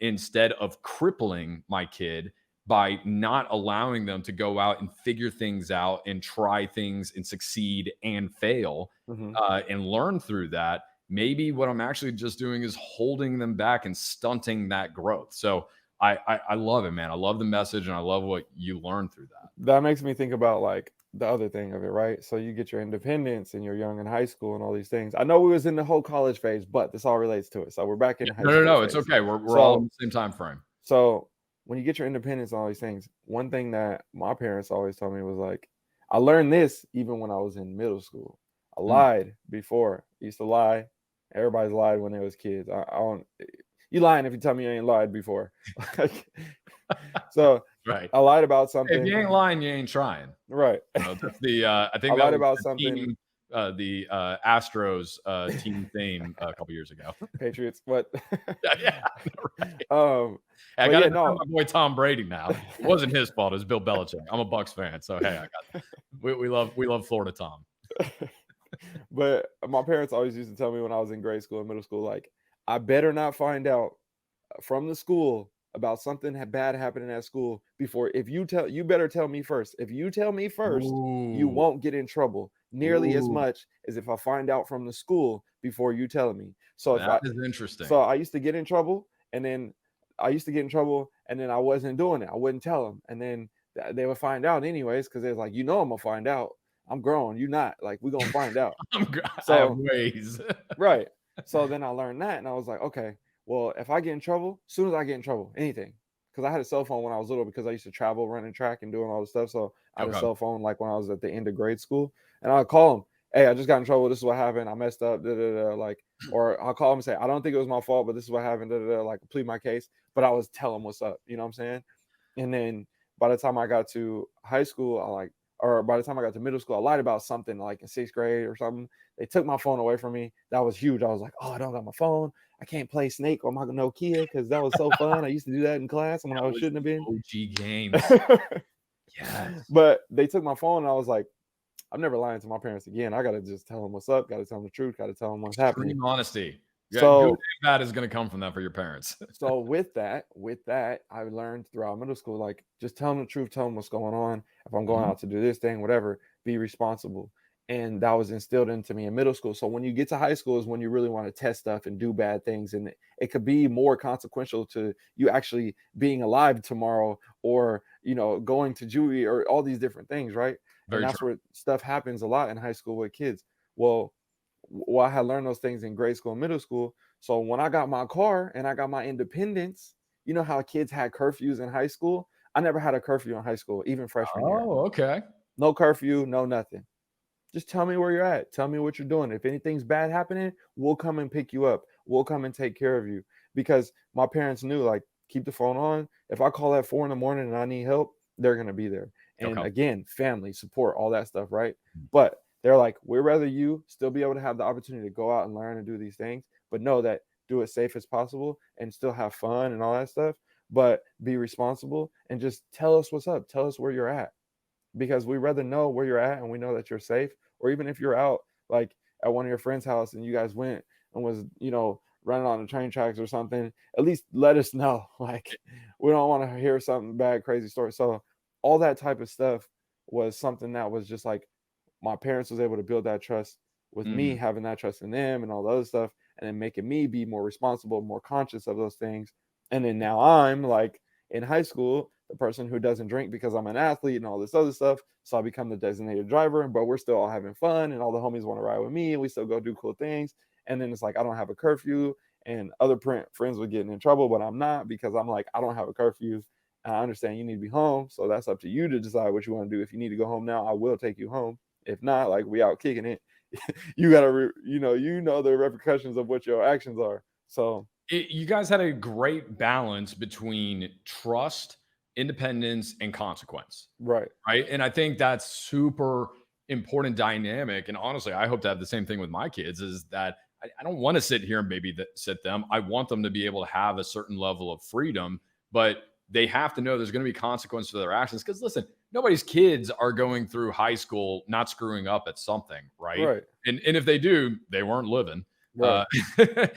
instead of crippling my kid by not allowing them to go out and figure things out and try things and succeed and fail Mhm. and learn through that, maybe what I'm actually just doing is holding them back and stunting that growth. So I love it, man. I love the message and I love what you learned through that. That makes me think about like the other thing of it, right? So you get your independence and you're young in high school and all these things. I know we was in the whole college phase, but this all relates to it. So we're back in Yeah, high no, no, school no. It's phase. okay. We're all in So the same time frame. So when you get your independence and all these things, one thing that my parents always told me was like, I learned this even when I was in middle school. I Mm, lied before. I used to lie. Everybody's lied when they was kids. I don't. You lying if you tell me you ain't lied before. Like, so right. I lied about Hey, if something. you ain't lying, you ain't trying. Right. That's the I I think that lied was about the something. team, the Astros team theme a couple years ago. Patriots. What? Yeah, yeah, right. I But got to yeah, defend no. my boy Tom Brady now. It wasn't his fault. It was Bill Belichick. I'm a Bucks fan, so hey, we love Florida Tom. But my parents always used to tell me when I was in grade school and middle school, like, I better not find out from the school about something bad happening at school before, if you better tell me first. If you tell me first, you Ooh, won't get in trouble nearly as ooh, much as if I find out from the school before you telling me. So if that I is interesting. so I used to get in trouble, and then I wasn't doing it. I wouldn't tell them, and then they would find out anyways, because they're like, I'm gonna find out. I'm grown. You not, like, we're gonna find out. I have So ways. right. So then I learned that, and I was like, okay, well, if I get in trouble, as soon as I get in trouble, anything, because I had a cell phone when I was little, because I used to travel, running track, and doing all this stuff. So I had a Okay. cell phone like when I was at the end of grade school, and I'd call them, hey, I just got in trouble. This is what happened. I messed up. Da, da, da, like, or I'll call them and say, I don't think it was my fault, but this is what happened. Da, da, da, like, plead my case. But I was telling what's up. You know what I'm saying? And then by the time I got to high school, or by the time I got to middle school, I lied about something like in sixth grade or something. They took my phone away from me. That was huge. I was like, oh, I don't got my phone. I can't play Snake on my Nokia because that was so fun. I used to do that in class when That I was shouldn't have been. OG games. Yes. But they took my phone, and I was like, I'm never lying to my parents again. I got to just tell them what's up. Got to tell them the truth. Got to tell them what's happening. Extreme honesty. Yeah, good and So bad is gonna come from that for your parents. so with that, I learned throughout middle school, like, just tell them the truth, tell them what's going on. If I'm going Mhm. out to do this thing, whatever, be responsible. And that was instilled into me in middle school. So when you get to high school is when you really want to test stuff and do bad things. And it could be more consequential to you actually being alive tomorrow, or, going to juvie, or all these different things, right? And Very that's true. where stuff happens a lot in high school with kids. Well, I had learned those things in grade school and middle school. So when I got my car and I got my independence, you know how kids had curfews in high school? I never had a curfew in high school, even freshman year. Oh, okay. No curfew, no nothing. Just tell me where you're at. Tell me what you're doing. If anything's bad happening, we'll come and pick you up. We'll come and take care of you. Because my parents knew, like, keep the phone on. If I call at 4 in the morning and I need help, they're gonna be there. And Okay. again, family, support, all that stuff, right? Mm. But they're like, we'd rather you still be able to have the opportunity to go out and learn and do these things, but know that do it safe as possible and still have fun and all that stuff, but be responsible and just tell us what's up. Tell us where you're at, because we rather know where you're at and we know that you're safe. Or even if you're out, like, at one of your friends' house and you guys went and was, running on the train tracks or something, at least let us know. Like, we don't want to hear something bad, crazy story. So all that type of stuff was something that was just like, my parents was able to build that trust with me, Mhm. having that trust in them and all the other stuff, and then making me be more responsible, more conscious of those things. And then now I'm like in high school, the person who doesn't drink because I'm an athlete and all this other stuff. So I become the designated driver, but we're still all having fun, and all the homies want to ride with me, and we still go do cool things. And then it's like, I don't have a curfew, and other friends were getting in trouble, but I'm not, because I'm like, I don't have a curfew. And I understand you need to be home, so that's up to you to decide what you want to do. If you need to go home now, I will take you home. If not, like, we out kicking it. You gotta, the repercussions of what your actions are. So You guys had a great balance between trust, independence, and consequence, right, right? And I think that's super important dynamic. And honestly, I hope to have the same thing with my kids. Is that I don't want to sit here and sit them. I want them to be able to have a certain level of freedom, but they have to know there's going to be consequences to their actions. Because listen, nobody's kids are going through high school not screwing up at something, right? right, And if they do, they weren't living. right, Uh,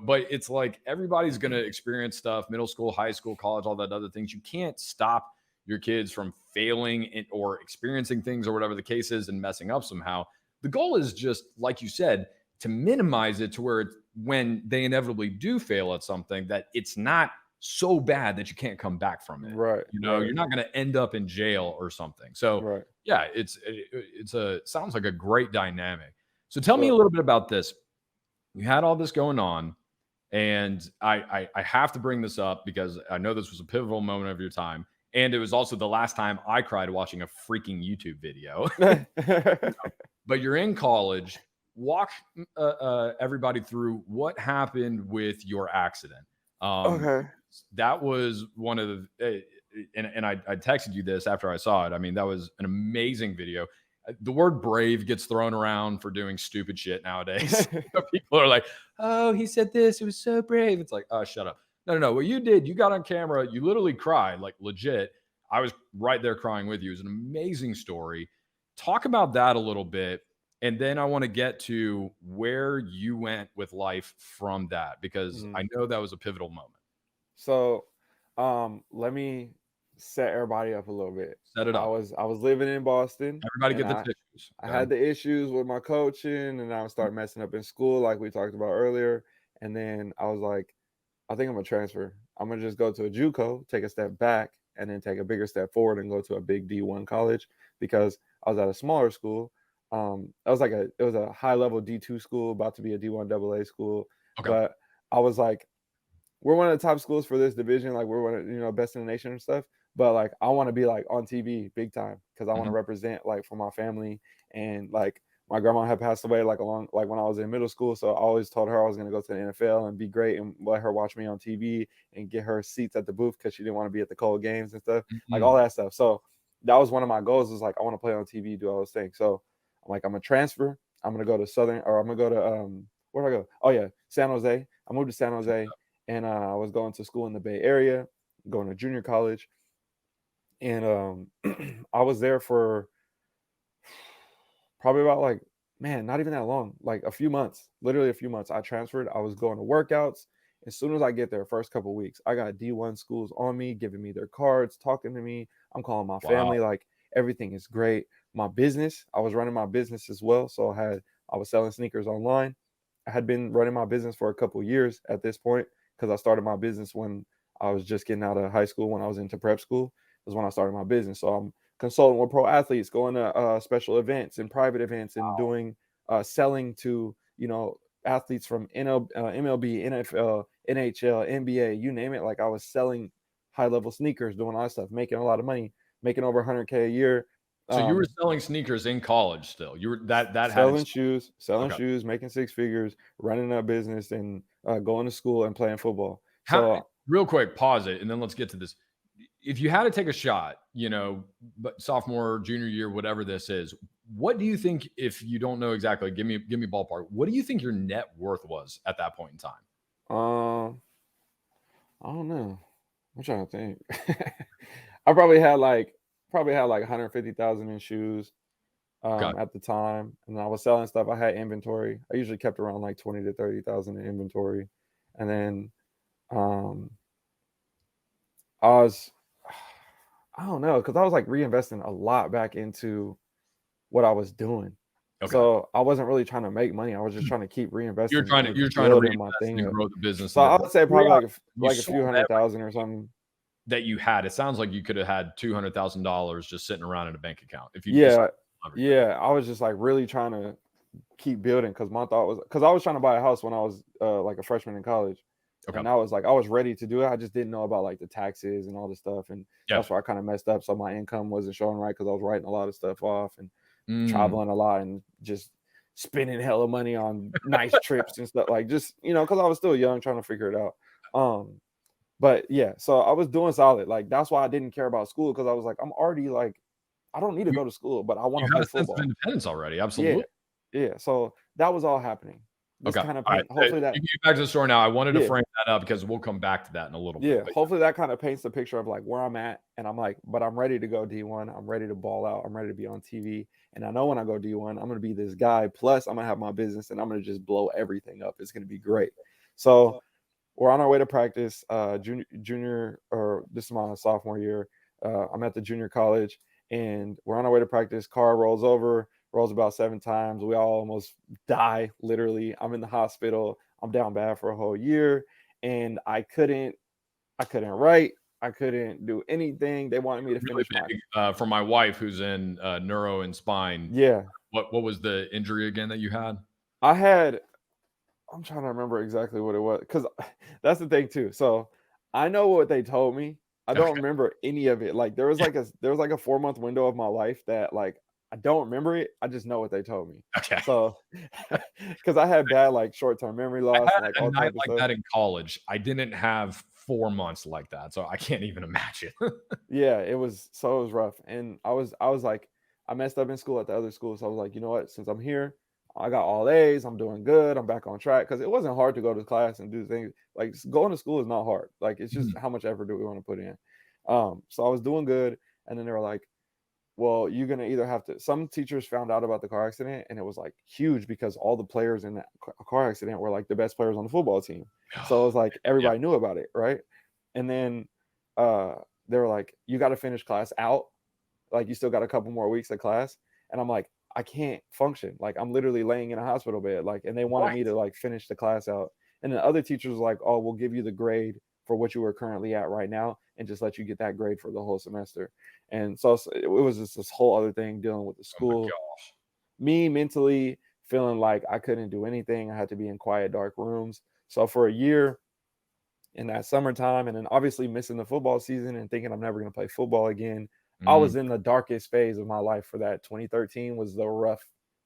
but it's like everybody's going to experience stuff, middle school, high school, college, all that other things. You can't stop your kids from failing or experiencing things or whatever the case is and messing up somehow. The goal is just, like you said, to minimize it to where when they inevitably do fail at something, that it's not so bad that you can't come back from it. right, right, You're not going to end up in jail or something. So right. yeah, it's a sounds like a great dynamic. So tell me a So little bit about this. You had all this going on, and I have to bring this up because I know this was a pivotal moment of your time, and it was also the last time I cried watching a freaking YouTube video. But you're in college. Walk everybody through what happened with your accident. Um, okay. that was one of the, and I texted you this after I saw it. I mean, that was an amazing video. The word brave gets thrown around for doing stupid shit nowadays. People are like, oh, he said this. It was so brave. It's like, oh, shut up. No, no, no. What you did, you got on camera. You literally cried, like legit. I was right there crying with you. It was an amazing story. Talk about that a little bit. And then I want to get to where you went with life from that, because Mhm. I know that was a pivotal moment. So Let me set everybody up a little bit. Set it up. I was living in Boston, Everybody and get the tissues. I Okay. had the issues with my coaching, and I started messing up in school, like we talked about earlier. And then I was like, I think I'm gonna transfer. I'm gonna just go to a JUCO, take a step back, and then take a bigger step forward and go to a big D1 college because I was at a smaller school. That was like it was a high level D2 school, about to be a D1 AA school. Okay. But I was like, we're one of the top schools for this division. Like we're one of, best in the nation and stuff. But like I want to be like on TV big time because I want to Mhm. represent like for my family. And like my grandma had passed away like along like when I was in middle school. So I always told her I was gonna go to the NFL and be great and let her watch me on TV and get her seats at the booth because she didn't want to be at the cold games and stuff, like all Mhm. that stuff. So that was one of my goals, was like I want to play on TV, do all those things. So I'm like, I'm gonna transfer. I'm gonna go to Southern, or I'm gonna go to where do I go? Oh yeah, San Jose. I moved to San Jose, and I was going to school in the Bay Area, going to junior college, and I was there for probably about like, man, not even that long, like a few months, literally a few months. I transferred. I was going to workouts. As soon as I get there, first couple weeks, I got D1 schools on me, giving me their cards, talking to me. I'm calling my Wow. family, like everything is great. My business, I was running my business as well, so I was selling sneakers online. I had been running my business for a couple years at this point because I started my business when I was just getting out of high school. When I was into prep school, was when I started my business. So I'm consulting with pro athletes, going to special events and private events, and doing selling to athletes from MLB, NFL, NHL, NBA, you name it. Like I was selling high level sneakers, doing all that stuff, making a lot of money, making over 100K a year. So you were Um, selling sneakers in college still. You were that hadn't selling stopped. shoes, selling Okay. shoes, making six figures, running a business, and going to school and playing football. How So real quick, pause it, and then let's get to this. If you had to take a shot, but sophomore, junior year, whatever this is, what do you think, if you don't know exactly, give me ballpark, what do you think your net worth was at that point in time? um, I don't know. I'm trying to think. I probably had like 150,000 in shoes Okay. at the time, and I was selling stuff. I had inventory. I usually kept around like 20 to 30,000 in inventory, and then um, I was I don't know because I was like reinvesting a lot back into what I was doing. Okay. So I wasn't really trying to make money. I was just trying to keep reinvesting and You're just trying to building my reinvest thing and up. grow the business So and I everything. would say probably Throughout, you like a few sold 100,000 or something. that you had. It sounds like you could have had $200,000 just sitting around in a bank account if you decided Yeah, to sell everything. yeah. I was just like really trying to keep building because my thought was because I was trying to buy a house when I was like a freshman in college, Okay. and I was like I was ready to do it. I just didn't know about like the taxes and all this stuff, and Yeah. that's where I kind of messed up. So my income wasn't showing right because I was writing a lot of stuff off and Mm. traveling a lot and just spending hella money on nice trips and stuff, like just because I was still young trying to figure it out. But yeah, so I was doing solid. Like that's why I didn't care about school because I was like, I'm already like, I don't need to You go to school, but I want you to had play a sense of football. independence already. Yeah, Absolutely. yeah. So that was all happening. This Okay. kind of All right. paint. Hopefully You that. can get back to the story now. I wanted to Yeah, frame that up because we'll come back to that in a little bit. yeah. But Hopefully that kind of paints the picture of like where I'm at, and I'm like, but I'm ready to go D1. I'm ready to ball out. I'm ready to be on TV, and I know when I go D1, I'm gonna be this guy. Plus, I'm gonna have my business, and I'm gonna just blow everything up. It's gonna be great. So we're on our way to practice. Junior, or this is my sophomore year. I'm at the junior college, and we're on our way to practice. Car rolls over, rolls about 7 times. We all almost die, literally. I'm in the hospital. I'm down bad for a whole year, and I couldn't write. I couldn't do anything. They wanted me to really finish my. big for my wife who's in neuro and spine. Yeah, What was the injury again that you had? I had. I'm trying to remember exactly what it was because that's the thing too. So I know what they told me. I don't Okay. remember any of it. Like there was like a 4 month window of my life that like I don't remember it. I just know what they told me. Okay. So because I had bad like short term memory I loss had and like a all night type of like stuff. that in college. I didn't have 4 months like that, so I can't even imagine. Yeah, it was rough. And I was like, I messed up in school at the other school. So I was like, you know what? Since I'm here, I got all A's, I'm doing good, I'm back on track. Cause it wasn't hard to go to class and do things. Like going to school is not hard. Like it's just Mhm. how much effort do we want to put in. So I was doing good. And then they were like, well, you're gonna either have to some teachers found out about the car accident and it was like huge because all the players in that car accident were like the best players on the football team. So it was like Yeah. everybody knew about it, right? And then they were like, you got to finish class out. Like, you still got a couple more weeks of class. And I'm like, I can't function. Like, I'm literally laying in a hospital bed. Like, and they wanted me Right. to like finish the class out. And then other teachers were like, oh, we'll give you the grade for what you were currently at right now and just let you get that grade for the whole semester. And so it was just this whole other thing dealing with the Oh my school, gosh. me mentally feeling like I couldn't do anything. I had to be in quiet, dark rooms. So for a year in that summertime, and then obviously missing the football season and thinking I'm never going to play football again, I Mm, was in the darkest phase of my life for that. 2013 was the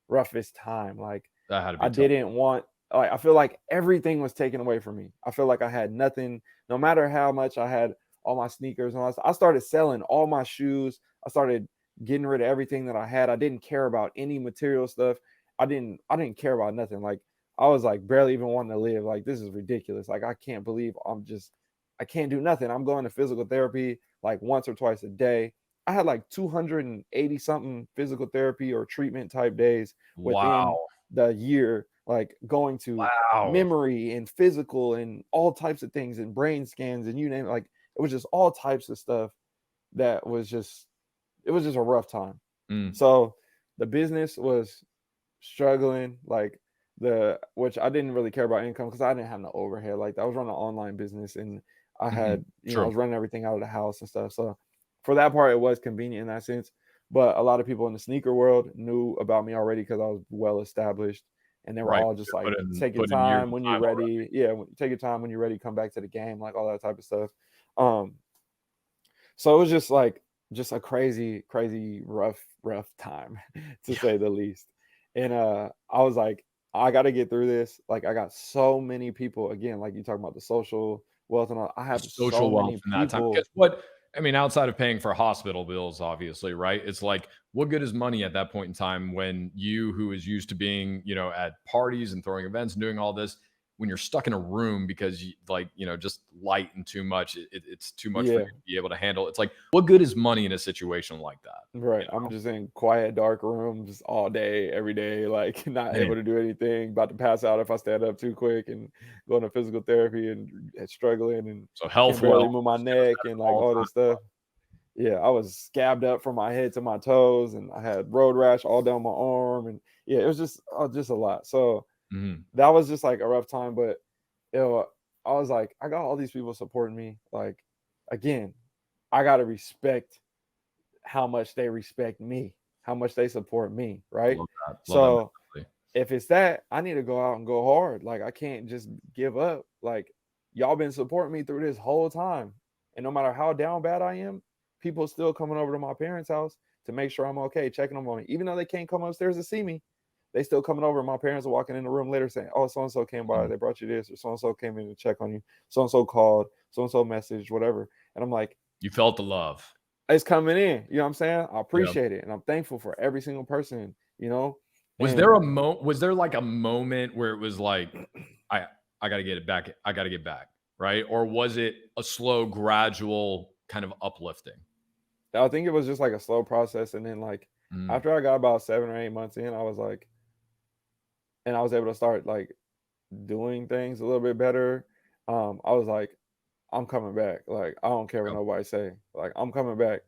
roughest time. Like, that had to I be tough. didn't want, like, I feel like everything was taken away from me. I feel like I had nothing, no matter how much I had all my sneakers and all that stuff. I started selling all my shoes. I started getting rid of everything that I had. I didn't care about any material stuff. I didn't care about nothing. Like, I was like barely even wanting to live. Like, this is ridiculous. Like, I can't believe I can't do nothing. I'm going to physical therapy like once or twice a day. I had like 280 something physical therapy or treatment type days within Wow. the year, like going to Wow. memory and physical and all types of things and brain scans and you name it. Like, it was just all types of stuff that was just, it was just a rough time. Mm, So the business was struggling, like, the which I didn't really care about income because I didn't have no overhead. Like, I was running an online business and I mhm. had, I True. was running everything out of the house and stuff. So for that part, it was convenient in that sense. But a lot of people in the sneaker world knew about me already because I was well established. And they were Right. all just like, take your Put in years time of when you're time already. ready. Yeah, take your time when you're ready, come back to the game, like all that type of stuff. Um, so it was just like just a crazy, crazy rough time to Yeah. say the least. And I was like, I gotta get through this. Like, I got so many people, again, like you talking about the social wealth and all, I The have so social wealth many in that time. people. Because what I mean, outside of paying for hospital bills, obviously, right? It's like, what good is money at that point in time when you, who is used to being, at parties and throwing events and doing all this, when you're stuck in a room because you like, just light and too much, it's too much for you Yeah, to be able to handle. It's like, what good is money in a situation like that? right. You I'm know? just in quiet, dark rooms all day, every day, like not Man, able to do anything, about to pass out if I stand up too quick and going to physical therapy and struggling and so health, can wealth, barely move my status neck at and an like all all-time this stuff. Yeah, I was scabbed up from my head to my toes, and I had road rash all down my arm, and yeah, it was just a lot. So Mhm. that was just like a rough time, but you know, I was like, I got all these people supporting me. Like, again, I gotta respect how much they respect me, how much they support me, right? Love that. Love that So mentality. if it's that, I need to go out and go hard. Like, I can't just give up. Like, y'all been supporting me through this whole time. And no matter how down bad I am, people still coming over to my parents' house to make sure I'm okay, checking them on me. Even though they can't come upstairs to see me, they still coming over. My parents are walking in the room later saying, oh, so and so came by, Mhm. they brought you this, or so and so came in to check on you, so and so called, so and so messaged, whatever. And I'm like, You felt the love. it's coming in. You know what I'm saying? I Yeah. appreciate it. And I'm thankful for every single person. Was there And was there like a moment where it was like, I I gotta get it back, I gotta get back, right? Or was it a slow, gradual kind of uplifting? I think it was just like a slow process. And then, like, Mm, after I got about 7 or 8 months in, I was like, and I was able to start like doing things a little bit better. I was like, I'm coming back. Like, I don't care what yeah. nobody say. Like, I'm coming back.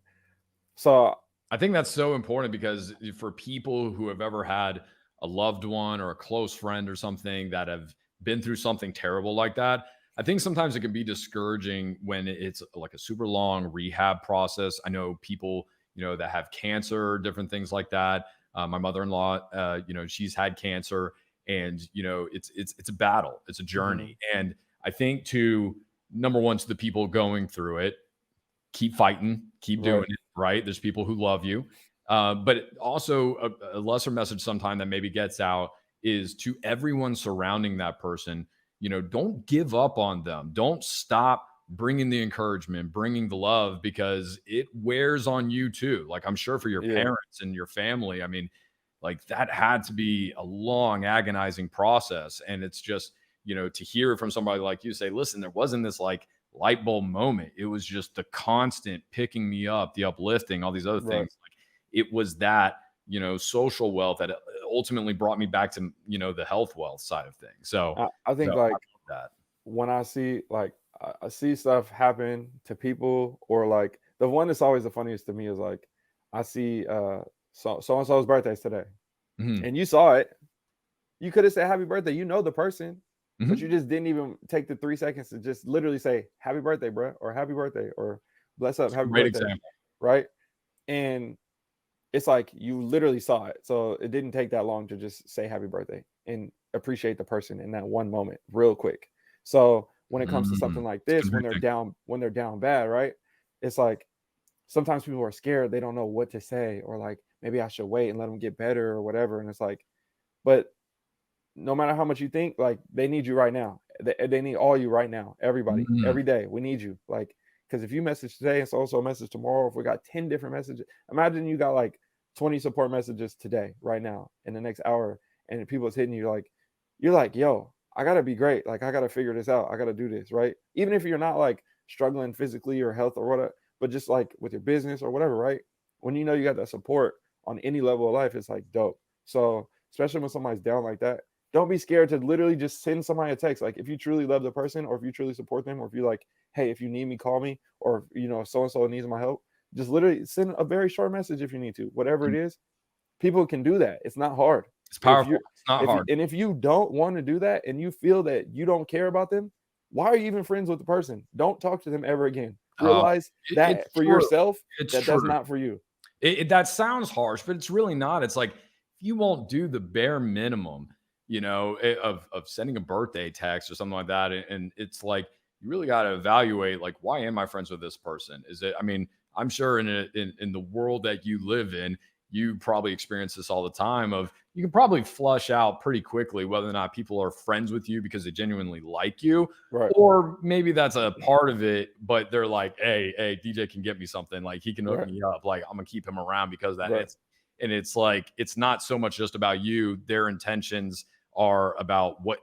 So I think that's so important because for people who have ever had a loved one or a close friend or something that have been through something terrible like that, I think sometimes it can be discouraging when it's like a super long rehab process. I know people, that have cancer, different things like that. My mother-in-law, she's had cancer, and it's a battle, it's a mhm, journey, and I think to number one, to the people going through it, keep fighting, keep doing right. it, right? There's people who love you. But also a lesser message sometime that maybe gets out is to everyone surrounding that person, don't give up on them. Don't stop bringing the encouragement, bringing the love, because it wears on you too. Like, I'm sure for your Yeah. parents and your family, I mean, like, that had to be a long, agonizing process. And it's just, to hear from somebody like you say, listen, there wasn't this like light bulb moment. It was just the constant picking me up, the uplifting, all these other Right. things. Like, it was that, social wealth that ultimately brought me back to, the health wealth side of things. So, I no, think I like love that. when I see like I see stuff happen to people, or like the one that's always the funniest to me is like I see so and so's birthday's today, Mhm. and you saw it. You could have said happy birthday. You know the person, but you Mhm. just didn't even take the 3 seconds to just literally say happy birthday, bro, or happy birthday, or bless up, It's a happy great birthday, example. right? And it's like you literally saw it. So it didn't take that long to just say happy birthday and appreciate the person in that one moment real quick. So when it comes to something Mm. like It's this, convicting. when they're down bad, right? It's like sometimes people are scared, they don't know what to say, or like maybe I should wait and let them get better or whatever. And it's like, but no matter how much you think, like they need you right now. They need all you right now. Everybody, Mm. every day, we need you. Like, because if you message today and so also message tomorrow, if we got 10 different messages, imagine you got like 20 support messages today, right now, in the next hour, and people's hitting you like, you're like, yo, I gotta be great. Like, I gotta figure this out. I gotta do this, right? Even if you're not like struggling physically or health or whatever, but just like with your business or whatever, right? When you know you got that support on any level of life, it's like dope. So especially when somebody's down like that, don't be scared to literally just send somebody a text. Like if you truly love the person, or if you truly support them, or if you like, hey, if you need me, call me, or if so and so needs my help, just literally send a very short message if you need to. Whatever it Mm. is, people can do that. It's not hard. It's If you powerful. It's not if you hard. and if you don't want to do that and you feel that you don't care about them, why are you even friends with the person? Don't talk to them ever again. Uh, Realize it's that for true. yourself, It's that that's true. not for you. That sounds harsh, but it's really not. It's like if you won't do the bare minimum, of sending a birthday text or something like that, and it's like you really got to evaluate like why am I friends with this person? Is it? I mean, I'm sure in the world that you live in, you probably experience this all the time. Of you can probably flush out pretty quickly whether or not people are friends with you because they genuinely like you, Right. or maybe that's a part of it, but they're like, hey, DJ can get me something. Like he can hook Right. me up. Like I'm gonna keep him around because of that. Right. It's like it's not so much just about you. Their intentions are about what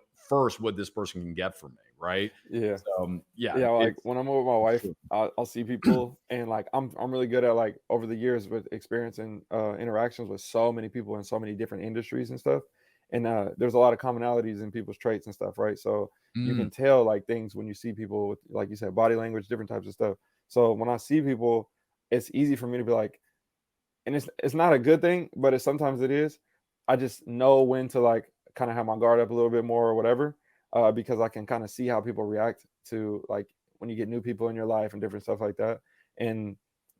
this person can get from me, right? Yeah. So yeah, Yeah, like it's when I'm with my wife, I'll see people, and like I'm really good at like over the years with experiencing interactions with so many people in so many different industries and stuff. And there's a lot of commonalities in people's traits and stuff, right? So you mm, can tell like things when you see people with, like you said, body language, different types of stuff. So when I see people, it's easy for me to be like, and it's not a good thing, but it sometimes it is. I just know when to like kind of have my guard up a little bit more or whatever, because I can kind of see how people react to like when you get new people in your life and different stuff like that. And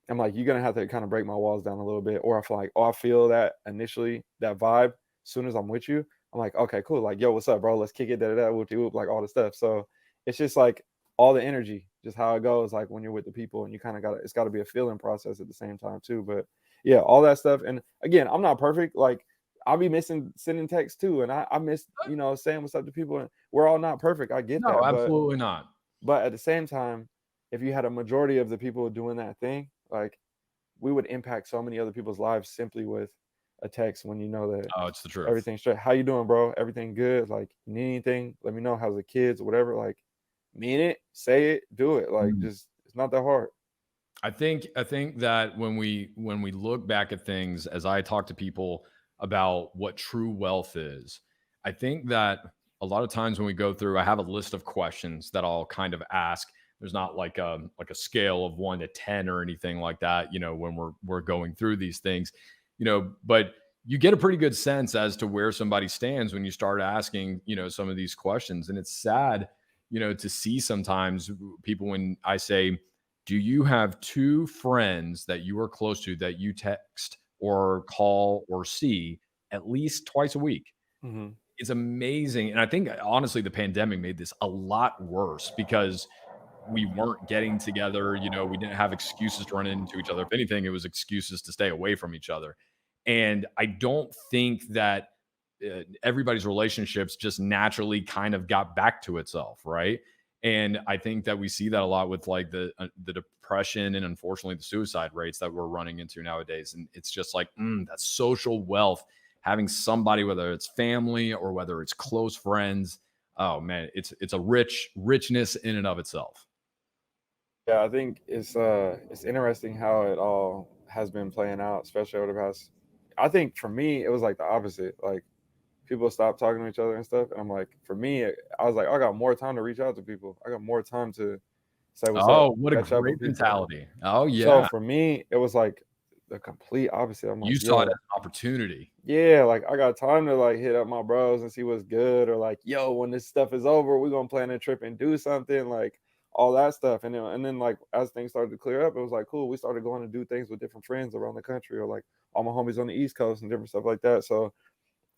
I'm like, you're gonna have to kind of break my walls down a little bit, or I feel like, oh, I feel that initially that vibe. As soon as I'm with you, I'm like, okay, cool. Like, yo, what's up, bro? Let's kick it, da da da, whoop whoop, like all the stuff. So it's just like all the energy, just how it goes, like when you're with the people, and you kind of got it's got to be a feeling process at the same time too. But yeah, all that stuff. And again, I'm not perfect. Like I'll be missing sending texts too, and I miss saying what's up to people. And we're all not perfect. I get no, that, absolutely not. but at the same time, if you had a majority of the people doing that thing, like we would impact so many other people's lives simply with a text when you know that Oh, it's the truth. everything's straight. How you doing, bro? Everything good? Like you need anything? Let me know. How's the kids? Whatever. Like mean it, say it, do it. Like Mm. just it's not that hard. I think that when we look back at things, as I talk to people about what true wealth is, I think that a lot of times when we go through, I have a list of questions that I'll kind of ask. There's not like a scale of 1 to 10 or anything like that, when we're going through these things, but you get a pretty good sense as to where somebody stands when you start asking, some of these questions. And it's sad, to see sometimes people when I say, do you have two friends that you are close to that you text or call or see at least twice a week? Hmm. It's amazing. And I think honestly, the pandemic made this a lot worse because we weren't getting together. We didn't have excuses to run into each other. If anything, it was excuses to stay away from each other. And I don't think that everybody's relationships just naturally kind of got back to itself, right? And I think that we see that a lot with like the depression and unfortunately the suicide rates that we're running into nowadays. And it's just like that social wealth, having somebody, whether it's family or whether it's close friends. Oh man, it's a richness in and of itself. Yeah, I think it's interesting how it all has been playing out, especially over the past. I think for me, it was like the opposite. Like people stop talking to each other and stuff. And I'm like, for me, I was like, I got more time to reach out to people. I got more time to say what's up, Oh, what a catch up great with people. mentality. Oh, So yeah. for me, it was like the complete opposite. I'm You like, saw it as yo, an opportunity. yeah, like I got time to like hit up my bros and see what's good, or like, yo, when this stuff is over, we're gonna plan a trip and do something, like all that stuff. And then like as things started to clear up, it was like cool. We started going to do things with different friends around the country, or like all my homies on the East Coast and different stuff like that. So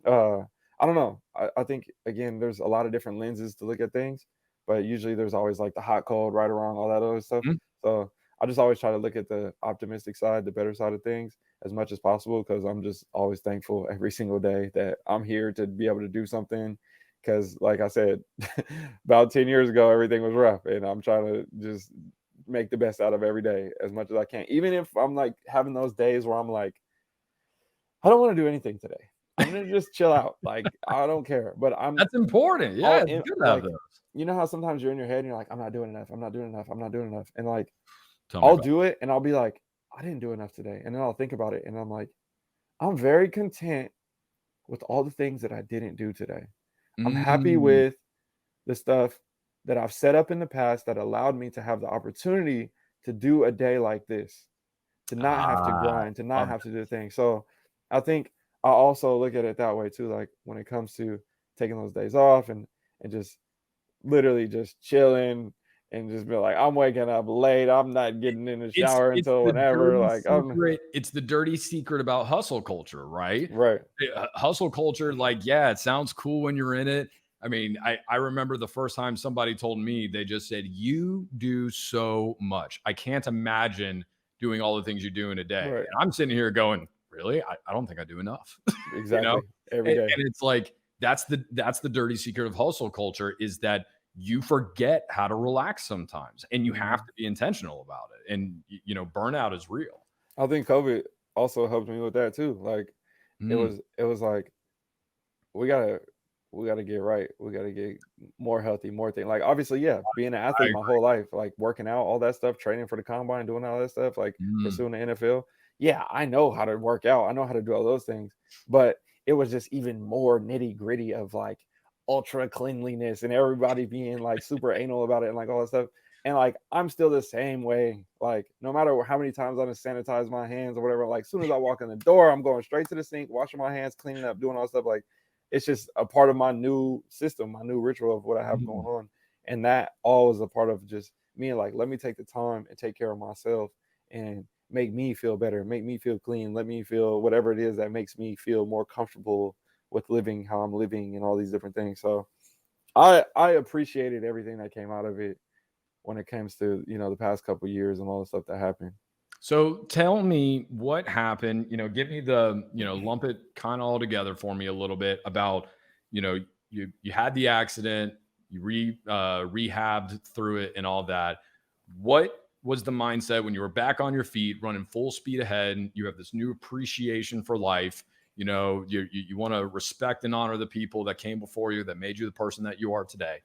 uh I don't know. I think again, there's a lot of different lenses to look at things, but usually there's always like the hot, cold, right, or wrong, all that other stuff. Mhm. So I just always try to look at the optimistic side, the better side of things as much as possible, because I'm just always thankful every single day that I'm here to be able to do something. Because, like I said, about 10 years ago, everything was rough, and I'm trying to just make the best out of every day as much as I can. Even if I'm like having those days where I'm like, I don't want to do anything today. I'm gonna just chill out. Like I don't care. But I'm That's important. Yeah, all it's in good to have like, those. you know how sometimes you're in your head and you're like, I'm not doing enough, I'm not doing enough, I'm not doing enough. And like Tell me I'll about do it and I'll be like, I didn't do enough today. And then I'll think about it and I'm like, I'm very content with all the things that I didn't do today. it. I'm happy with the stuff that I've set up in the past that allowed me to have the opportunity to do a day like this, to not have to Ah, grind, to not love have to do things. So I think I also look at it that way too. Like when it comes to taking those days off and just literally just chilling and just be like, I'm waking up late. I'm not getting in the shower it's until the whenever. dirty Like I'm secret it's the dirty secret about hustle culture, right? right. Hustle culture, like, yeah, it sounds cool when you're in it. I mean, I remember the first time somebody told me, they just said, "You do so much. I can't imagine doing all the things you do in a day." Right. And I'm sitting here going, "Really? I don't think I do enough." You know? Exactly. Every And day. it's like that's the dirty secret of hustle culture, is that you forget how to relax sometimes, and you have Mhm. to be intentional about it. And burnout is real. I think COVID also helped me with that too. Like Mm, it was like we gotta we gotta get right. We gotta get more healthy, more thing. Like obviously, yeah, being an I athlete my agree. whole life, like working out, all that stuff, training for the combine, doing all that stuff, like Mm, pursuing the NFL. Yeah, I know how to work out. I know how to do all those things. But it was just even more nitty gritty of like ultra cleanliness and everybody being like super anal about it and like all that stuff. And like I'm still the same way. Like no matter how many times I just sanitize my hands or whatever, like as soon as I walk in the door, I'm going straight to the sink, washing my hands, cleaning up, doing all that stuff. Like it's just a part of my new system, my new ritual of what I have going mm. on. And that all is a part of just me, like, let me take the time and take care of myself and make me feel better, make me feel clean, let me feel whatever it is that makes me feel more comfortable with living how I'm living and all these different things. So I appreciated everything that came out of it when it comes to, the past couple years and all the stuff that happened. So tell me what happened. Give me lump it kind of all together for me a little bit about, you know, you had the accident, you rehabbed through it and all that. What was the mindset when you were back on your feet, running full speed ahead, and you have this new appreciation for life? You want to respect and honor the people that came before you, that made you the person that you are today.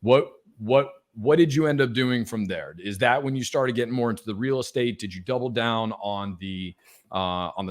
What did you end up doing from there? Is that when you started getting more into the real estate? Did you double down on the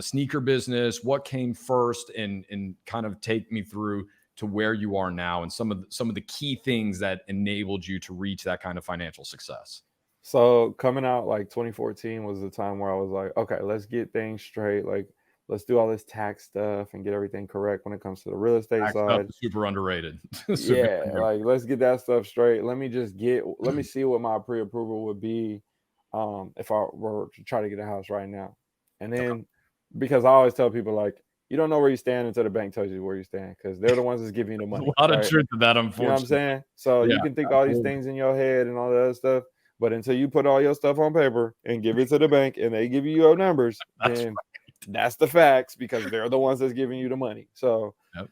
sneaker business? What came first, and kind of take me through to where you are now, and some of the key things that enabled you to reach that kind of financial success? So coming out like 2014 was the time where I was like, okay, let's get things straight. Like, let's do all this tax stuff and get everything correct when it comes to the real estate Tax stuff side. is super underrated. Super Yeah, underrated. like let's get that stuff straight. Let me see what my pre-approval would be if I were to try to get a house right now. And Okay. then because I always tell people like you don't know where you stand until the bank tells you where you stand because they're the ones that's giving you the There's money, a lot of right? truth to that, You know what I'm unfortunately. saying? So Yeah, you can think all these absolutely. things in your head and all that other stuff, but until you put all your stuff on paper and give it to the bank and they give you your numbers, That's then that's the facts because they're the ones that's giving you the money. So right. Yep.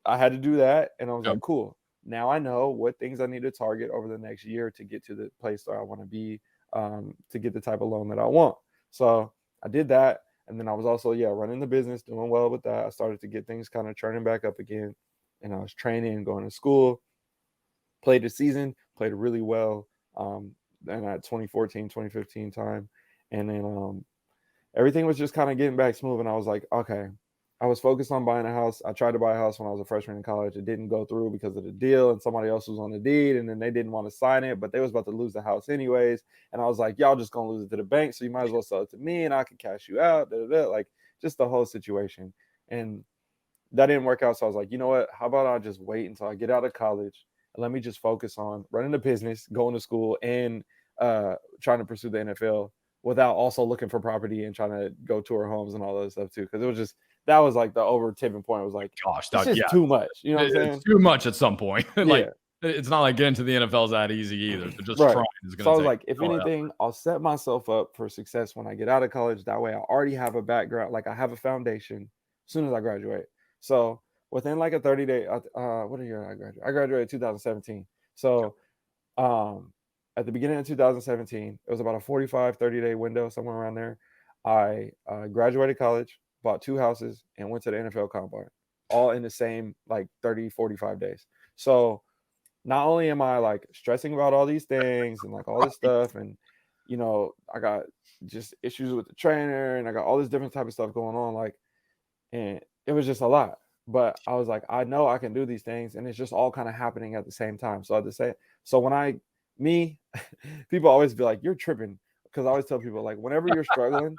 I had to do that, and I was Yep. like, cool. Now I know what things I need to target over the next year to get to the place where I want to be, to get the type of loan that I want. So I did that, and then I was also, yeah, running the business, doing well with that. I started to get things kind of churning back up again, and I was training, going to school, played the season, played really well, in that 2014, 2015 time, and then everything was just kind of getting back smooth, and I was like, okay, I was focused on buying a house. I tried to buy a house when I was a freshman in college. It didn't go through because of the deal, and somebody else was on the deed, and then they didn't want to sign it, but they was about to lose the house anyways. And I was like, y'all just gonna lose it to the bank, so you might as well sell it to me, and I can cash you out. Da, da, da. Like just the whole situation, and that didn't work out. So I was like, you know what? How about I just wait until I get out of college and let me just focus on running a business, going to school, and trying to pursue the NFL without also looking for property and trying to go tour homes and all that stuff too. Because it was just that was like the over tipping point. It was like, Gosh, it's that, just yeah, too much. You know what I'm saying? it's too much at some point. Like Yeah. it's not like getting to the NFL is that easy either. So just Right. trying is So I going was to take like, if all that. anything, I'll set myself up for success when I get out of college. That way I already have a background, like I have a foundation as soon as I graduate. So within like a 30-day, what year did I graduate? I graduated 2017. So at the beginning of 2017, it was about a 45, 30-day window, somewhere around there. I graduated college, bought 2 houses, and went to the NFL Combine, all in the same like 30, 45 days. So not only am I like stressing about all these things and like all this stuff, and I got just issues with the trainer, and I got all this different type of stuff going on, like, and it was just a lot. But I was like, I know I can do these things, and it's just all kind of happening at the same time. So I had to say, so me, people always be like, you're tripping, because I always tell people like, whenever you're struggling,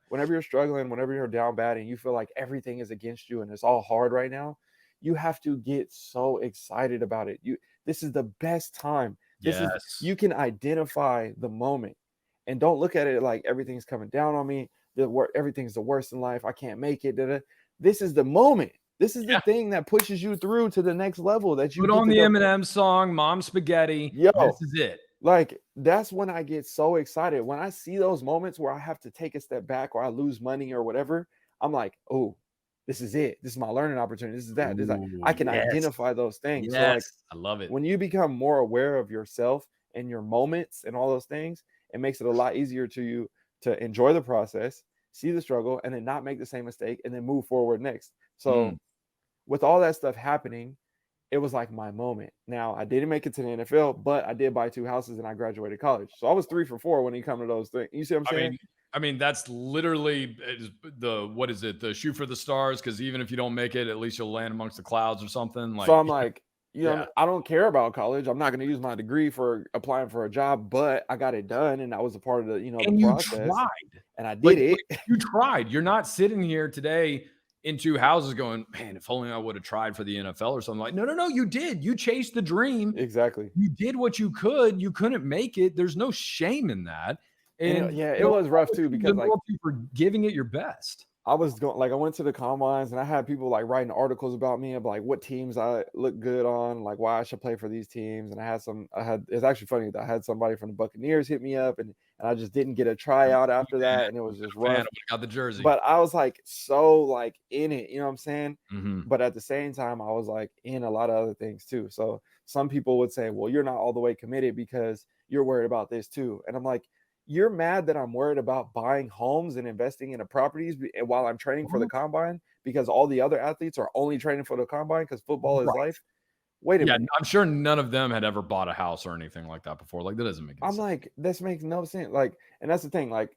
whenever you're down bad, and you feel like everything is against you and it's all hard right now, you have to get so excited about it. This is the best time. Yes. You can identify the moment, and don't look at it like everything's coming down on me. Everything's the worst in life. I can't make it. This is the moment. This is the thing that pushes you through to the next level. That you put on the Eminem song, "Mom Spaghetti." Yo, this is it. Like that's when I get so excited. When I see those moments where I have to take a step back, or I lose money or whatever, I'm like, oh, this is it. This is my learning opportunity. This is that. I can identify those things. Yes. So like, I love it. When you become more aware of yourself and your moments and all those things, it makes it a lot easier to you to enjoy the process, see the struggle, and then not make the same mistake, and then move forward next. So with all that stuff happening, it was like my moment. Now, I didn't make it to the NFL, but I did buy 2 houses and I graduated college. So I was 3 for 4 when it comes to those things. You see what I'm saying? I mean, that's literally the shoot for the stars, because even if you don't make it, at least you'll land amongst the clouds or something. Like, so I'm like, I don't care about college. I'm not going to use my degree for applying for a job, but I got it done, and that was a part of the the process. You tried. And I did it. You tried. You're not sitting here today in 2 houses going, man, if only I would have tried for the NFL or something. Like, no, you did. You chased the dream. Exactly. You did what you could. You couldn't make it. There's no shame in that. And it was rough too, because like you for giving it your best. I was going, like, I went to the combines and I had people like writing articles about me, of like what teams I look good on, like why I should play for these teams. And it's actually funny that I had somebody from the Buccaneers hit me up, and I just didn't get a tryout after that. And it was just rough. Got the jersey. But I was like, so like in it, you know what I'm saying? Mm-hmm. But at the same time, I was like in a lot of other things too. So some people would say, well, you're not all the way committed because you're worried about this too. And I'm like, you're mad that I'm worried about buying homes and investing in properties while I'm training for the combine, because all the other athletes are only training for the combine because football is life. Wait a minute. I'm sure none of them had ever bought a house or anything like that before. Like, that doesn't make sense. I'm like, this makes no sense. Like, and that's the thing. Like,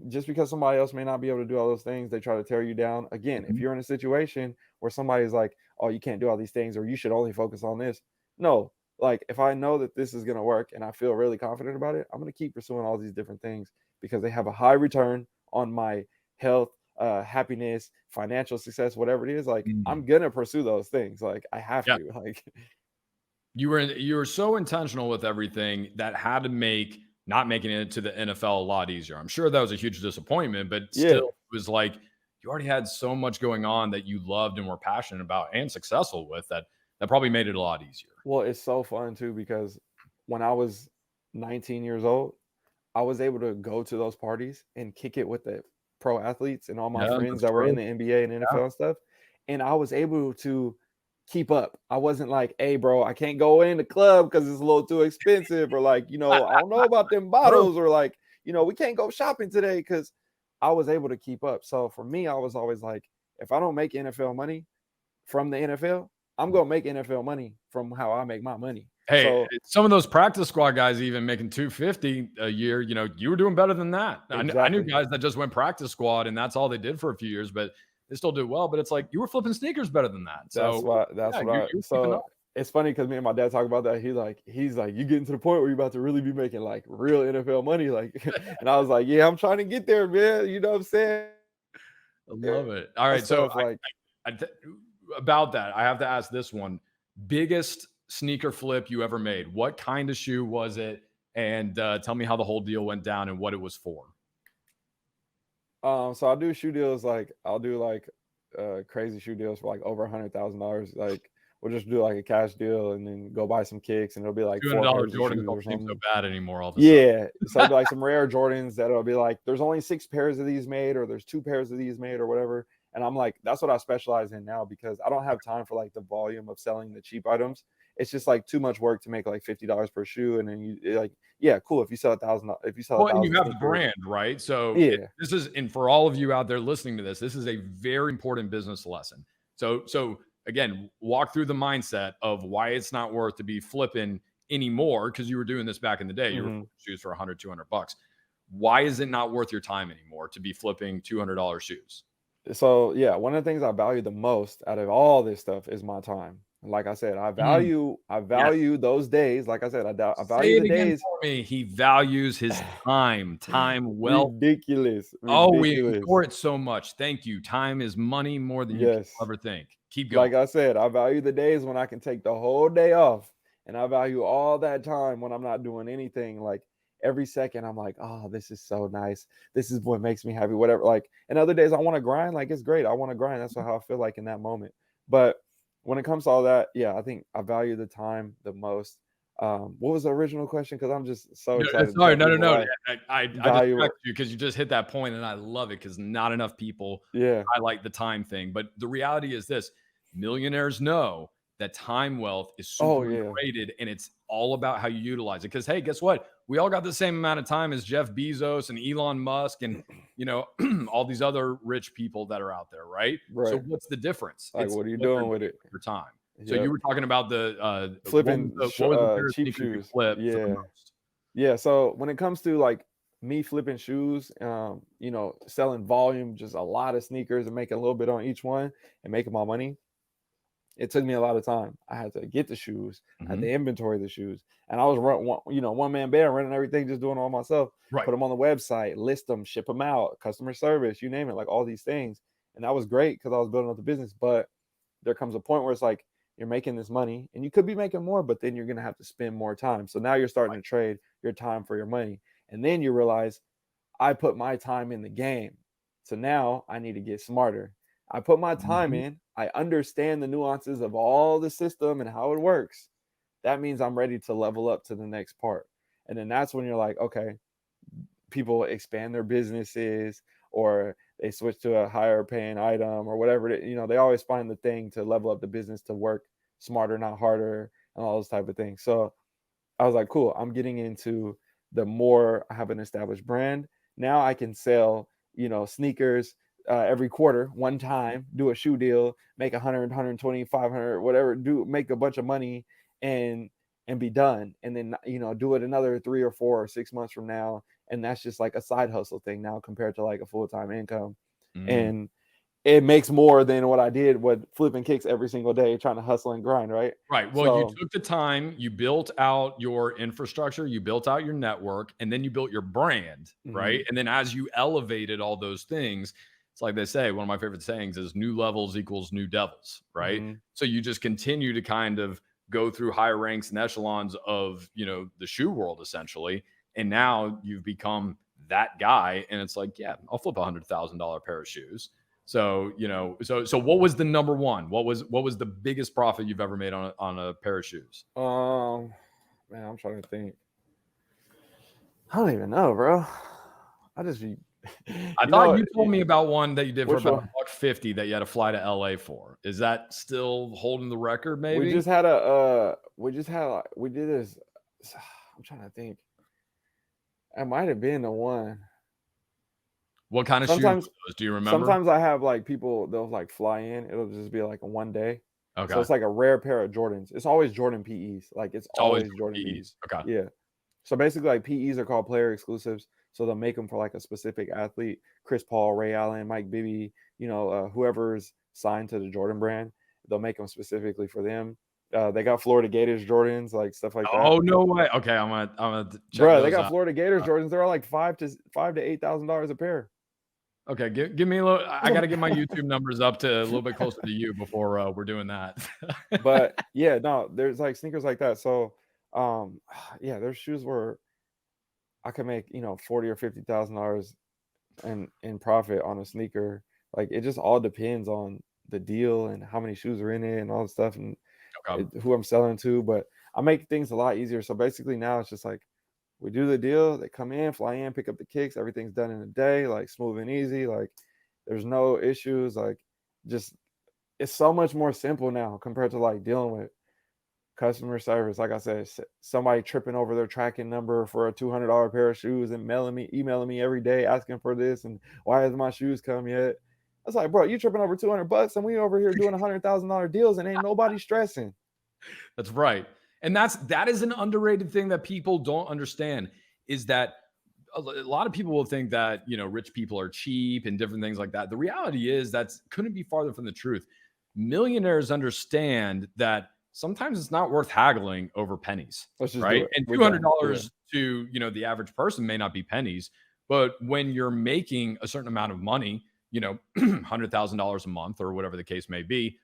just because somebody else may not be able to do all those things, they try to tear you down. Again, if you're in a situation where somebody's like, oh, you can't do all these things, or you should only focus on this. No. Like, if I know that this is going to work and I feel really confident about it, I'm going to keep pursuing all these different things, because they have a high return on my health, happiness, financial success, whatever it is. Like, I'm going to pursue those things. Like, I have to. Like, you were so intentional with everything that had to make not making it to the NFL a lot easier. I'm sure that was a huge disappointment, but still, it was like you already had so much going on that you loved and were passionate about and successful with, that probably made it a lot easier. Well, it's so fun too, because when I was 19 years old, I was able to go to those parties and kick it with the pro athletes and all my friends that were in the NBA and NFL and stuff. And I was able to keep up. I wasn't like, hey, bro, I can't go in the club because it's a little too expensive, or like, I don't know about them bottles, or like, we can't go shopping today, because I was able to keep up. So for me, I was always like, if I don't make NFL money from the NFL, I'm going to make NFL money from how I make my money. Hey, so, some of those practice squad guys even making $250 a year, you were doing better than that. Exactly. I knew guys that just went practice squad and that's all they did for a few years, but they still do well, but it's like you were flipping sneakers better than that. So yeah, you're keeping so up. it's funny because me and my dad talk about that. He's like, you getting to the point where you're about to really be making like real NFL money. Like, and I was like, yeah, I'm trying to get there, man. You know what I'm saying? I love it. All That right, so stuff like about that, I have to ask this one: biggest sneaker flip you ever made? What kind of shoe was it? And tell me how the whole deal went down and what it was for. so I'll do shoe deals like I'll do like crazy shoe deals for like over $100,000. Like we'll just do like a cash deal and then go buy some kicks and it'll be like 4 $200 pairs of Jordans shoes don't or seem so something. bad anymore all of a sudden. Yeah. So it'll be like some rare Jordans that'll be like, there's only 6 pairs of these made, or there's 2 pairs of these made, or whatever. And I'm like, that's what I specialize in now because I don't have time for like the volume of selling the cheap items. It's just like too much work to make like $50 per shoe. And then you like, yeah, cool. If you sell a Well, and you thousand have the sneakers, brand, right? So yeah. this is, and for all of you out there listening to this, this is a very important business lesson. So again, walk through the mindset of why it's not worth to be flipping anymore because you were doing this back in the day. You were flipping shoes for 100, $200. Why is it not worth your time anymore to be flipping $200 shoes? So yeah, one of the things I value the most out of all this stuff is my time. Like I said, I value Yes. those days. Like I said, I Say value it the again days. for me. He values his time well. Ridiculous, Oh, we ridiculous. ignore it so much. Thank you. Time is money more than you can Yes. ever think. Keep going. Like I said, I value the days when I can take the whole day off, and I value all that time when I'm not doing anything. Like every second, I'm like, oh, this is so nice. This is what makes me happy. Whatever. Like, and other days I want to grind. Like it's great. I want to grind. That's how I feel like in that moment. But when it comes to all that, yeah, I think I value the time the most. What was the original question? Because I'm just so No, excited to sorry, tell no. people like I value. distracted you because you just hit that point, and I love it because not enough people Yeah. highlight the time thing. But the reality is this: millionaires know that time wealth is Oh super yeah. underrated, and it's all about how you utilize it. Because hey, guess what? We all got the same amount of time as Jeff Bezos and Elon Musk, and all these other rich people that are out there, right? So Right. what's the difference? Like, It's what are you what they're doing with doing it? with your time. So you Yep. were talking about the Flipping what was the pair of cheap sneakers you shoes. flipped for the Yeah. most? Yeah, so when it comes to like me flipping shoes, selling volume, just a lot of sneakers and making a little bit on each one and making my money, it took me a lot of time. I had to get the shoes, I had to Mhm. inventory the shoes, and I was one man band running everything, just doing it all myself. Right. Put them on the website, list them, ship them out, customer service, you name it, like all these things, and that was great because I was building up the business. But there comes a point where it's like you're making this money and you could be making more, but then you're going to have to spend more time. So now you're starting to trade your time for your money. And then you realize I put my time in the game. So now I need to get smarter. I put my time Mhm. in. I understand the nuances of all the system and how it works. That means I'm ready to level up to the next part. And then that's when you're like, okay, people expand their businesses or they switch to a higher paying item or whatever they always find the thing to level up the business to work smarter, not harder, and all those type of things. So I was like, cool, I'm getting into the more I have an established brand. Now I can sell, sneakers every quarter, one time, do a shoe deal, make 100, 120, 500, whatever, make a bunch of money and be done. And then, do it another 3 or 4 or 6 months from now. And that's just like a side hustle thing now compared to like a full-time income. Mm. And it makes more than what I did with flipping kicks every single day, trying to hustle and grind, right? Right. Well, you So took the time, you built out your infrastructure, you built out your network, and then you built your brand, right? mhm, And then as you elevated all those things, it's like they say, one of my favorite sayings is new levels equals new devils, right? mhm. So you just continue to kind of go through higher ranks and echelons of, the shoe world essentially. And now you've become that guy. And it's like, yeah, I'll flip $100,000 pair of shoes. So, so what was the number one? What was the biggest profit you've ever made on a pair of shoes? Um, Man, I'm trying to think. I don't even know, bro. I just be, I you thought know, you told me about one that you did for which about one? $150 that you had to fly to LA for. Is that still holding the record, We maybe? just had we did this. I'm trying to think. It might have been the one. What kind of shoes Sometimes, were those? Do you remember? sometimes I have like people, they'll like fly in. It'll just be like a one day. So Okay. it's like a rare pair of Jordans. It's always Jordan PEs. Like it's It's always always Jordan PEs. PEs. Okay. Yeah. So basically, like PEs are called player exclusives. So they'll make them for like a specific athlete: Chris Paul, Ray Allen, Mike Bibby, whoever's signed to the Jordan brand, they'll make them specifically for them. They got Florida Gators Jordans, like stuff like that. Oh, no way. Okay, I'm gonna check Bro, they those got out. Florida Gators Jordans. They're all like five to $8,000 a pair. Okay, give me a little. I got to get my YouTube numbers up to a little bit closer to you before we're doing that. But yeah, no, there's like sneakers like that. So, yeah, there's shoes where I could make $40,000 or $50,000 in profit on a sneaker. Like it just all depends on the deal and how many shoes are in it and all the stuff and Okay. who I'm selling to. But I make things a lot easier. So basically now it's just like we do the deal, they come in, fly in, pick up the kicks, everything's done in a day, like smooth and easy. Like there's no issues. Like just it's so much more simple now compared to like dealing with customer service. Like I said, somebody tripping over their tracking number for a $200 pair of shoes and emailing me every day asking for this and why hasn't my shoes come yet? I was like, bro, you tripping over $200 and we over here doing $100,000 deals and ain't nobody stressing. That's right. And that is an underrated thing that people don't understand, is that a lot of people will think that, rich people are cheap and different things like that. The reality is that's couldn't be farther from the truth. Millionaires understand that sometimes it's not worth haggling over pennies, Let's just do right? it. And We're done. $200 to, the average person may not be pennies, but when you're making a certain amount of money, $100,000 a month or whatever the case may be,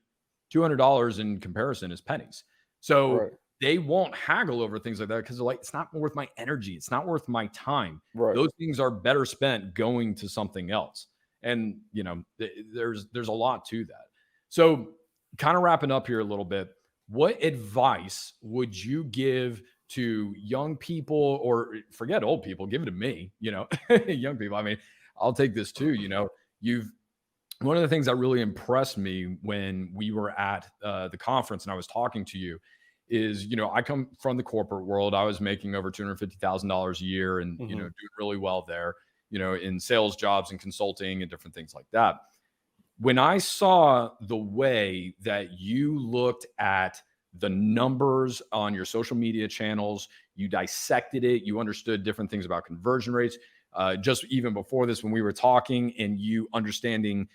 $200 in comparison is pennies. So Right. they won't haggle over things like that because they're like, it's not worth my energy. It's not worth my time. Right. Those things are better spent going to something else. And, there's a lot to that. So kind of wrapping up here a little bit, what advice would you give to young people, or forget old people, give it to me, young people. I mean, I'll take this too. One of the things that really impressed me when we were at the conference and I was talking to you is, I come from the corporate world. I was making over $250,000 a year and, doing really well there, in sales jobs and consulting and different things like that. When I saw the way that you looked at the numbers on your social media channels, you dissected it, you understood different things about conversion rates, just even before this, when we were talking and you understanding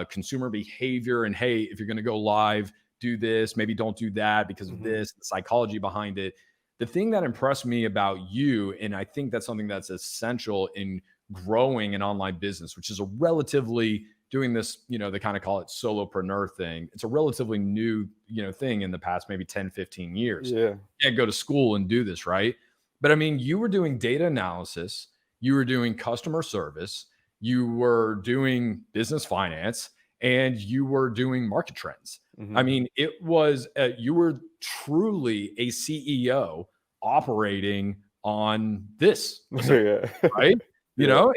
consumer behavior and, hey, if you're going to go live, do this, maybe don't do that because of this, the psychology behind it. The thing that impressed me about you, and I think that's something that's essential in growing an online business, which is a relatively doing this, they kind of call it solopreneur thing. It's a relatively new, thing in the past, maybe 10, 15 years. Yeah. You can't go to school and do this, right? But I mean, you were doing data analysis, you were doing customer service, you were doing business finance, and you were doing market trends. I mean, it was, you were truly a CEO operating on this, Yeah. right? Yeah.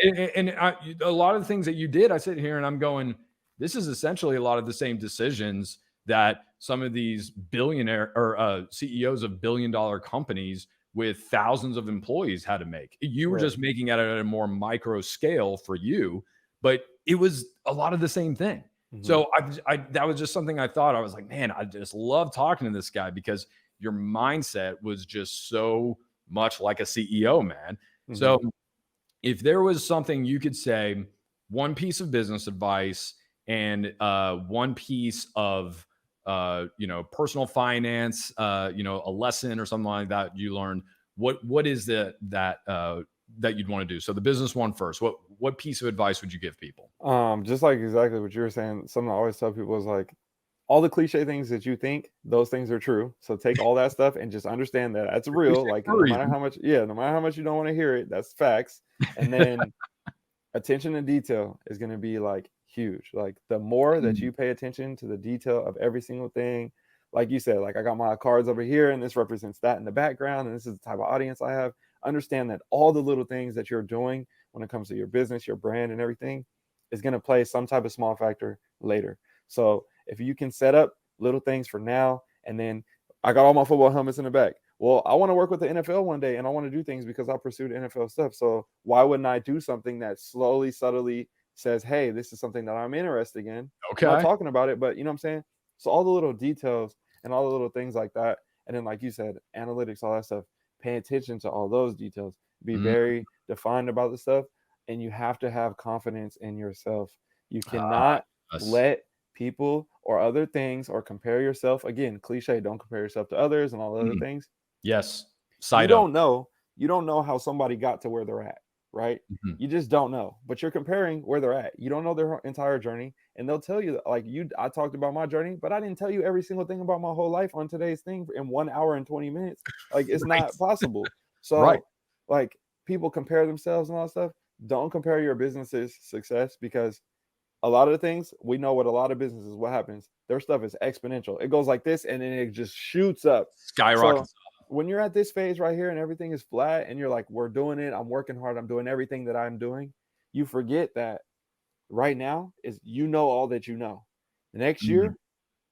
A lot of the things that you did, I sit here and I'm going, this is essentially a lot of the same decisions that some of these billionaire or CEOs of billion-dollar companies with thousands of employees had to make. You were Right. just making it at a more micro scale for you, but it was a lot of the same thing. So that was just something I thought. I was like, man, I just love talking to this guy because your mindset was just so much like a CEO, man. So if there was something you could say, one piece of business advice and one piece of personal finance, a lesson or something like that you learned, what is that you'd want to do? So the business one first. What piece of advice would you give people? Just like exactly what you were saying, something I always tell people is like all the cliche things that you think, those things are true. So take all that stuff and just understand that that's real. Like no matter how much you don't want to hear it, that's facts. And then attention to detail is going to be like huge. Like the more that you pay attention to the detail of every single thing, like you said, like I got my cards over here and this represents that in the background. And this is the type of audience I have. Understand that all the little things that you're doing when it comes to your business, your brand and everything is going to play some type of small factor later. So if you can set up little things for now, and then I got all my football helmets in the back. Well, I want to work with the NFL one day and I want to do things because I pursued NFL stuff. So why wouldn't I do something that slowly, subtly says, hey, this is something that I'm interested in. Okay. I'm not talking about it, but you know what I'm saying? So all the little details and all the little things like that. And then, like you said, analytics, all that stuff, pay attention to all those details, be very defined about the stuff. And you have to have confidence in yourself. You cannot Yes. let people or other things or compare yourself. Again, cliche, don't compare yourself to others and all the other Mm, things. yes. You Side up. don't know. You don't know how somebody got to where they're at, right? Mhm. You just don't know. But you're comparing where they're at. You don't know their entire journey, and they'll tell you that, like you. I talked about my journey, but I didn't tell you every single thing about my whole life on today's thing in 1 hour and 20 minutes. Like it's Right. not possible. Right. So, like people compare themselves and all that stuff. Don't compare your business's success because a lot of the things we know what a lot of businesses what happens their stuff is exponential. It goes like this and then it just shoots up. So Skyrockets. when you're at this phase right here and everything is flat and you're like, we're doing it, I'm working hard, I'm doing everything that I'm doing, you forget that right now is you know all that you know. The next Mhm. year,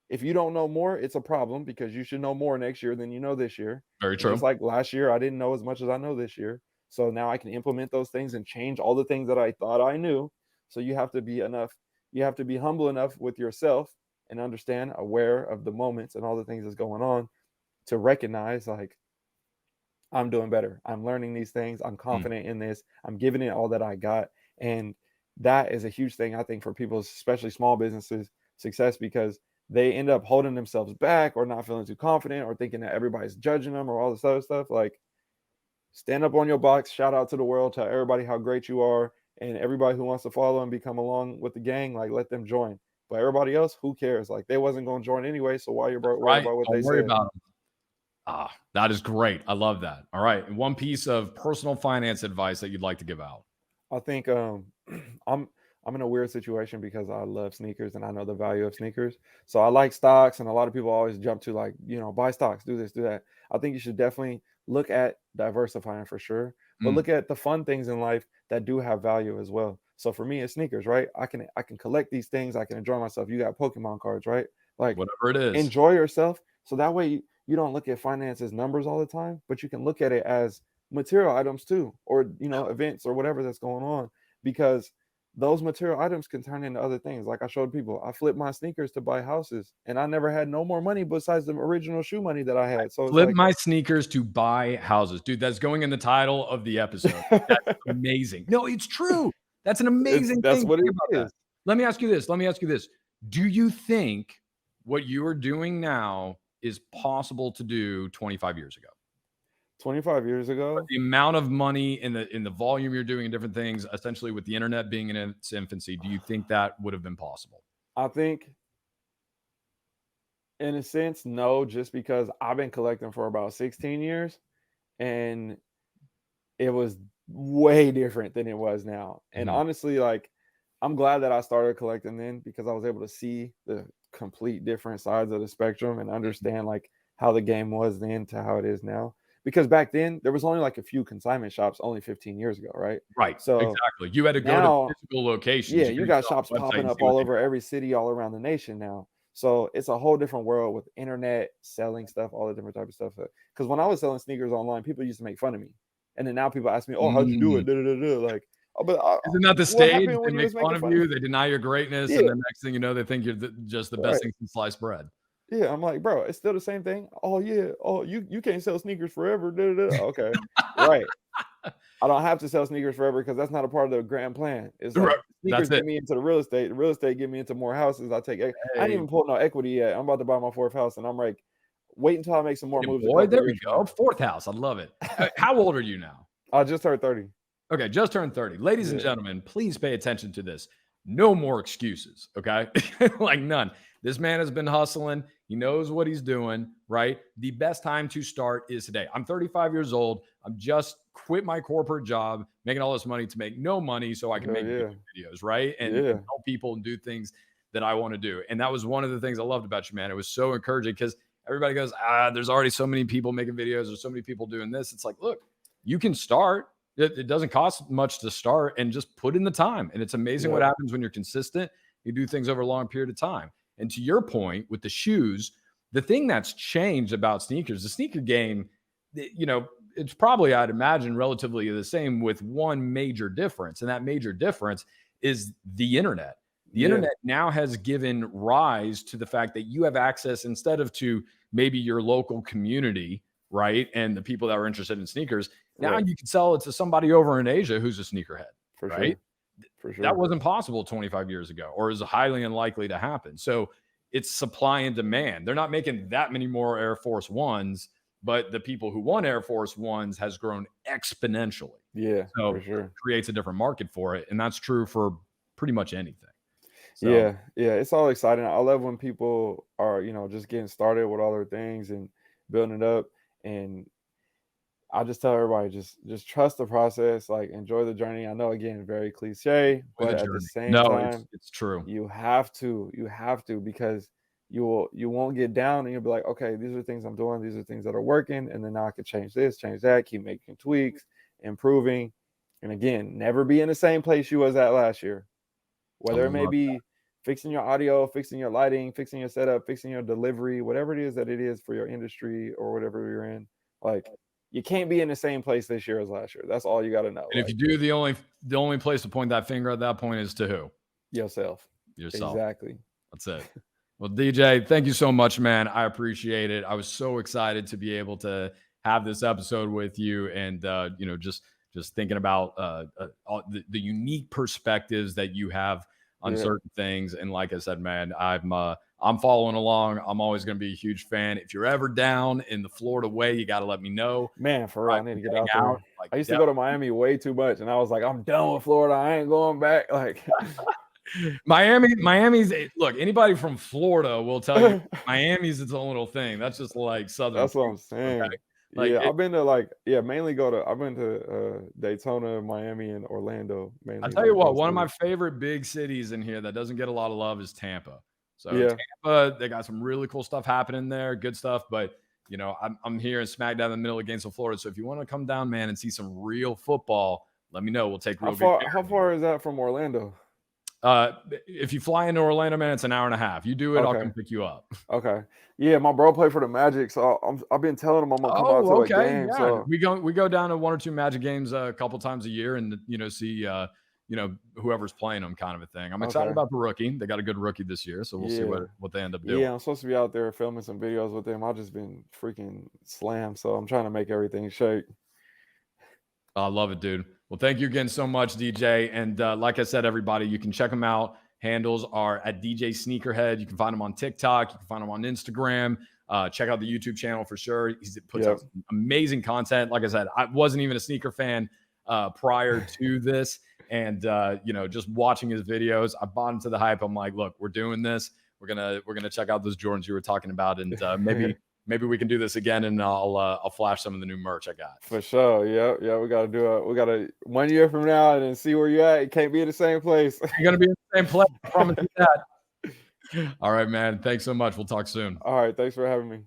if you don't know more, it's a problem because you should know more next year than you know this year. Very And just true. like last year, I didn't know as much as I know this year. So now I can implement those things and change all the things that I thought I knew. So you have to be enough, you have to be humble enough with yourself and understand, aware of the moments and all the things that's going on to recognize like I'm doing better. I'm learning these things. I'm Mm. confident in this. I'm giving it all that I got. And that is a huge thing, I think, for people, especially small businesses, success, because they end up holding themselves back or not feeling too confident or thinking that everybody's judging them or all this other stuff. Like, stand up on your box, shout out to the world, tell everybody how great you are. And everybody who wants to follow and become along with the gang, like, let them join. But everybody else, who cares? Like, they wasn't going to join anyway. So why you worried Right. about what Don't they worry said? about them. Ah, that is great. I love that. All right. And one piece of personal finance advice that you'd like to give out. I think I'm I'm in a weird situation because I love sneakers and I know the value of sneakers. So I like stocks and a lot of people always jump to like, buy stocks, do this, do that. I think you should definitely look at diversifying for sure, but Mm, look at the fun things in life that do have value as well. So for me, it's sneakers, right? I can collect these things, I can enjoy myself. You got Pokemon cards, right? Like whatever it is. enjoy yourself. So that way you don't look at finance as numbers all the time, but you can look at it as material items too, or events or whatever that's going on, because those material items can turn into other things. Like I showed people, I flipped my sneakers to buy houses, and I never had no more money besides the original shoe money that I had. So it's Flip like, my sneakers to buy houses. Dude, that's going in the title of the episode. That's amazing. No, it's true. That's an it's amazing that's thing. what Think it about that. is. Let me ask you this. Let me ask you this. Do you think what you are doing now is possible to do 25 years ago? 25 years But ago, the amount of money in the volume you're doing in different things, essentially with the internet being in its infancy, do you think that would have been possible? I think in a sense, no, just because I've been collecting for about 16 years and it was way different than it was now. And Mhm. honestly, like I'm glad that I started collecting then because I was able to see the complete different sides of the spectrum and understand like how the game was then to how it is now. Because back then there was only like a few consignment shops only 15 years ago, right? Right. So Exactly. You had to go to now, physical locations. yeah, You you couldn't got get on shops the website popping and up see what all they over every city all around the nation now. So it's a whole different world with internet selling stuff, all the different type of stuff. Because when I was selling sneakers online, people used to make fun of me, and then now people ask me, "Oh, how'd you do Mm. it?" Da, da, da, da. Like, oh, but Isn't that the what stage? happened They when you make was fun making of fun of you, me? they deny your greatness, and Yeah, the next thing you know, they think you're just the best right. thing since sliced bread. Yeah, I'm like, bro, it's still the same thing. Oh yeah. Oh, you can't sell sneakers forever. Da, da, da. Okay, right. I don't have to sell sneakers forever because that's not a part of the grand plan. It's Right. like That's sneakers it. get me into the real estate. The real estate get me into more houses. I ain't Hey, even pulled no equity yet. I'm about to buy my fourth house, and I'm like, wait until I make some more hey, moves a boy, couple there of we years from go. now. Fourth house. I love it. How old are you now? I just turned 30. Okay, just turned 30. Ladies and Yeah, gentlemen, please pay attention to this. No more excuses, okay? Like none. This man has been hustling. He knows what he's doing, right? The best time to start is today. I'm 35 years old. I'm just quit my corporate job, making all this money to make no money so I can hell make yeah, YouTube videos, right? And yeah, help people and do things that I want to do. And that was one of the things I loved about you, man. It was so encouraging because everybody goes, there's already so many people making videos. There's so many people doing this. It's like, look, you can start. It doesn't cost much to start and just put in the time. And it's amazing what yep, happens when you're consistent. You do things over a long period of time. And to your point with the shoes, the thing that's changed about sneakers, the sneaker game, it's probably, I'd imagine, relatively the same with one major difference. And that major difference is the internet. The yeah, internet now has given rise to the fact that you have access instead of to maybe your local community, right? And the people that are interested in sneakers. Now right, you can sell it to somebody over in Asia who's a sneakerhead, for right? sure, For That sure. wasn't possible 25 years ago, or is highly unlikely to happen. So it's supply and demand. They're not making that many more Air Force Ones, but the people who want Air Force Ones has grown exponentially. Yeah, So for it sure. creates a different market for it. And that's true for pretty much anything. So Yeah, yeah, it's all exciting. I love when people are, just getting started with all their things and building it up. And I just tell everybody, just trust the process, like enjoy the journey. I know again, very cliche, with but the at the journey. same No, time, it's true. you have to because you won't get down and you'll be like, okay, these are things I'm doing, these are things that are working, and then now I can change this, change that, keep making tweaks, improving. And again, never be in the same place you was at last year. I Whether it may love be fixing your audio, fixing your lighting, fixing your setup, fixing your delivery, whatever it is that it is for your industry or whatever you're in, like you can't be in the same place this year as last year. That's all you got to know. And if Like you do, the only place to point that finger at that point is to who? yourself. Yourself. Exactly. That's it. Well, DJ, thank you so much, man. I appreciate it. I was so excited to be able to have this episode with you, and just thinking about all the unique perspectives that you have on Yeah. certain things. And like I said, man, I'm following along. I'm always going to be a huge fan. If you're ever down in the Florida way, you got to let me know. Man, for real, I I need can to get hang out out. there. Like, I used to go to Miami way too much, and I was like, I'm done with Florida. I ain't going back. Like Miami's look, anybody from Florida will tell you Miami's its own little thing. That's just like Southern that's what people, I'm saying. okay? Like Yeah, I've been to I've been to Daytona, Miami, and Orlando I'll mainly, tell you like what, those one of my three. favorite big cities in here that doesn't get a lot of love is Tampa. So Yeah. Tampa, they got some really cool stuff happening there, good stuff. But I'm here in smack down in the middle of Gainesville, Florida. So if you want to come down, man, and see some real football, let me know. We'll take How real good far care how of you. far is that from Orlando? If you fly into Orlando, man, it's an hour and a half. You do it, I'll Okay. come pick you up. Okay. Yeah, my bro played for the Magic, so I've been telling him I'm gonna come out Oh, to a okay. game. Yeah. So We go down to one or two Magic games a couple times a year and see whoever's playing them kind of a thing. I'm excited okay. about the rookie. They got a good rookie this year, so we'll see Yeah. what they end up doing. Yeah, I'm supposed to be out there filming some videos with them. I've just been freaking slammed, so I'm trying to make everything shake. I love it, dude. Well, thank you again so much, DJ. And like I said, everybody, you can check them out. Handles are at DJ Sneakerhead. You can find him on TikTok. You can find him on Instagram. Check out the YouTube channel for sure. He puts Yep. out some amazing content. Like I said, I wasn't even a sneaker fan prior to this. And just watching his videos, I bought into the hype. I'm like, look, we're doing this. We're gonna check out those Jordans you were talking about, and maybe we can do this again, and I'll flash some of the new merch I got. For sure. Yep. Yeah, we gotta 1 year from now and then see where you're at. You can't be in the same place. You're gonna be in the same place. I promise you that. All right, man. Thanks so much. We'll talk soon. All right, thanks for having me.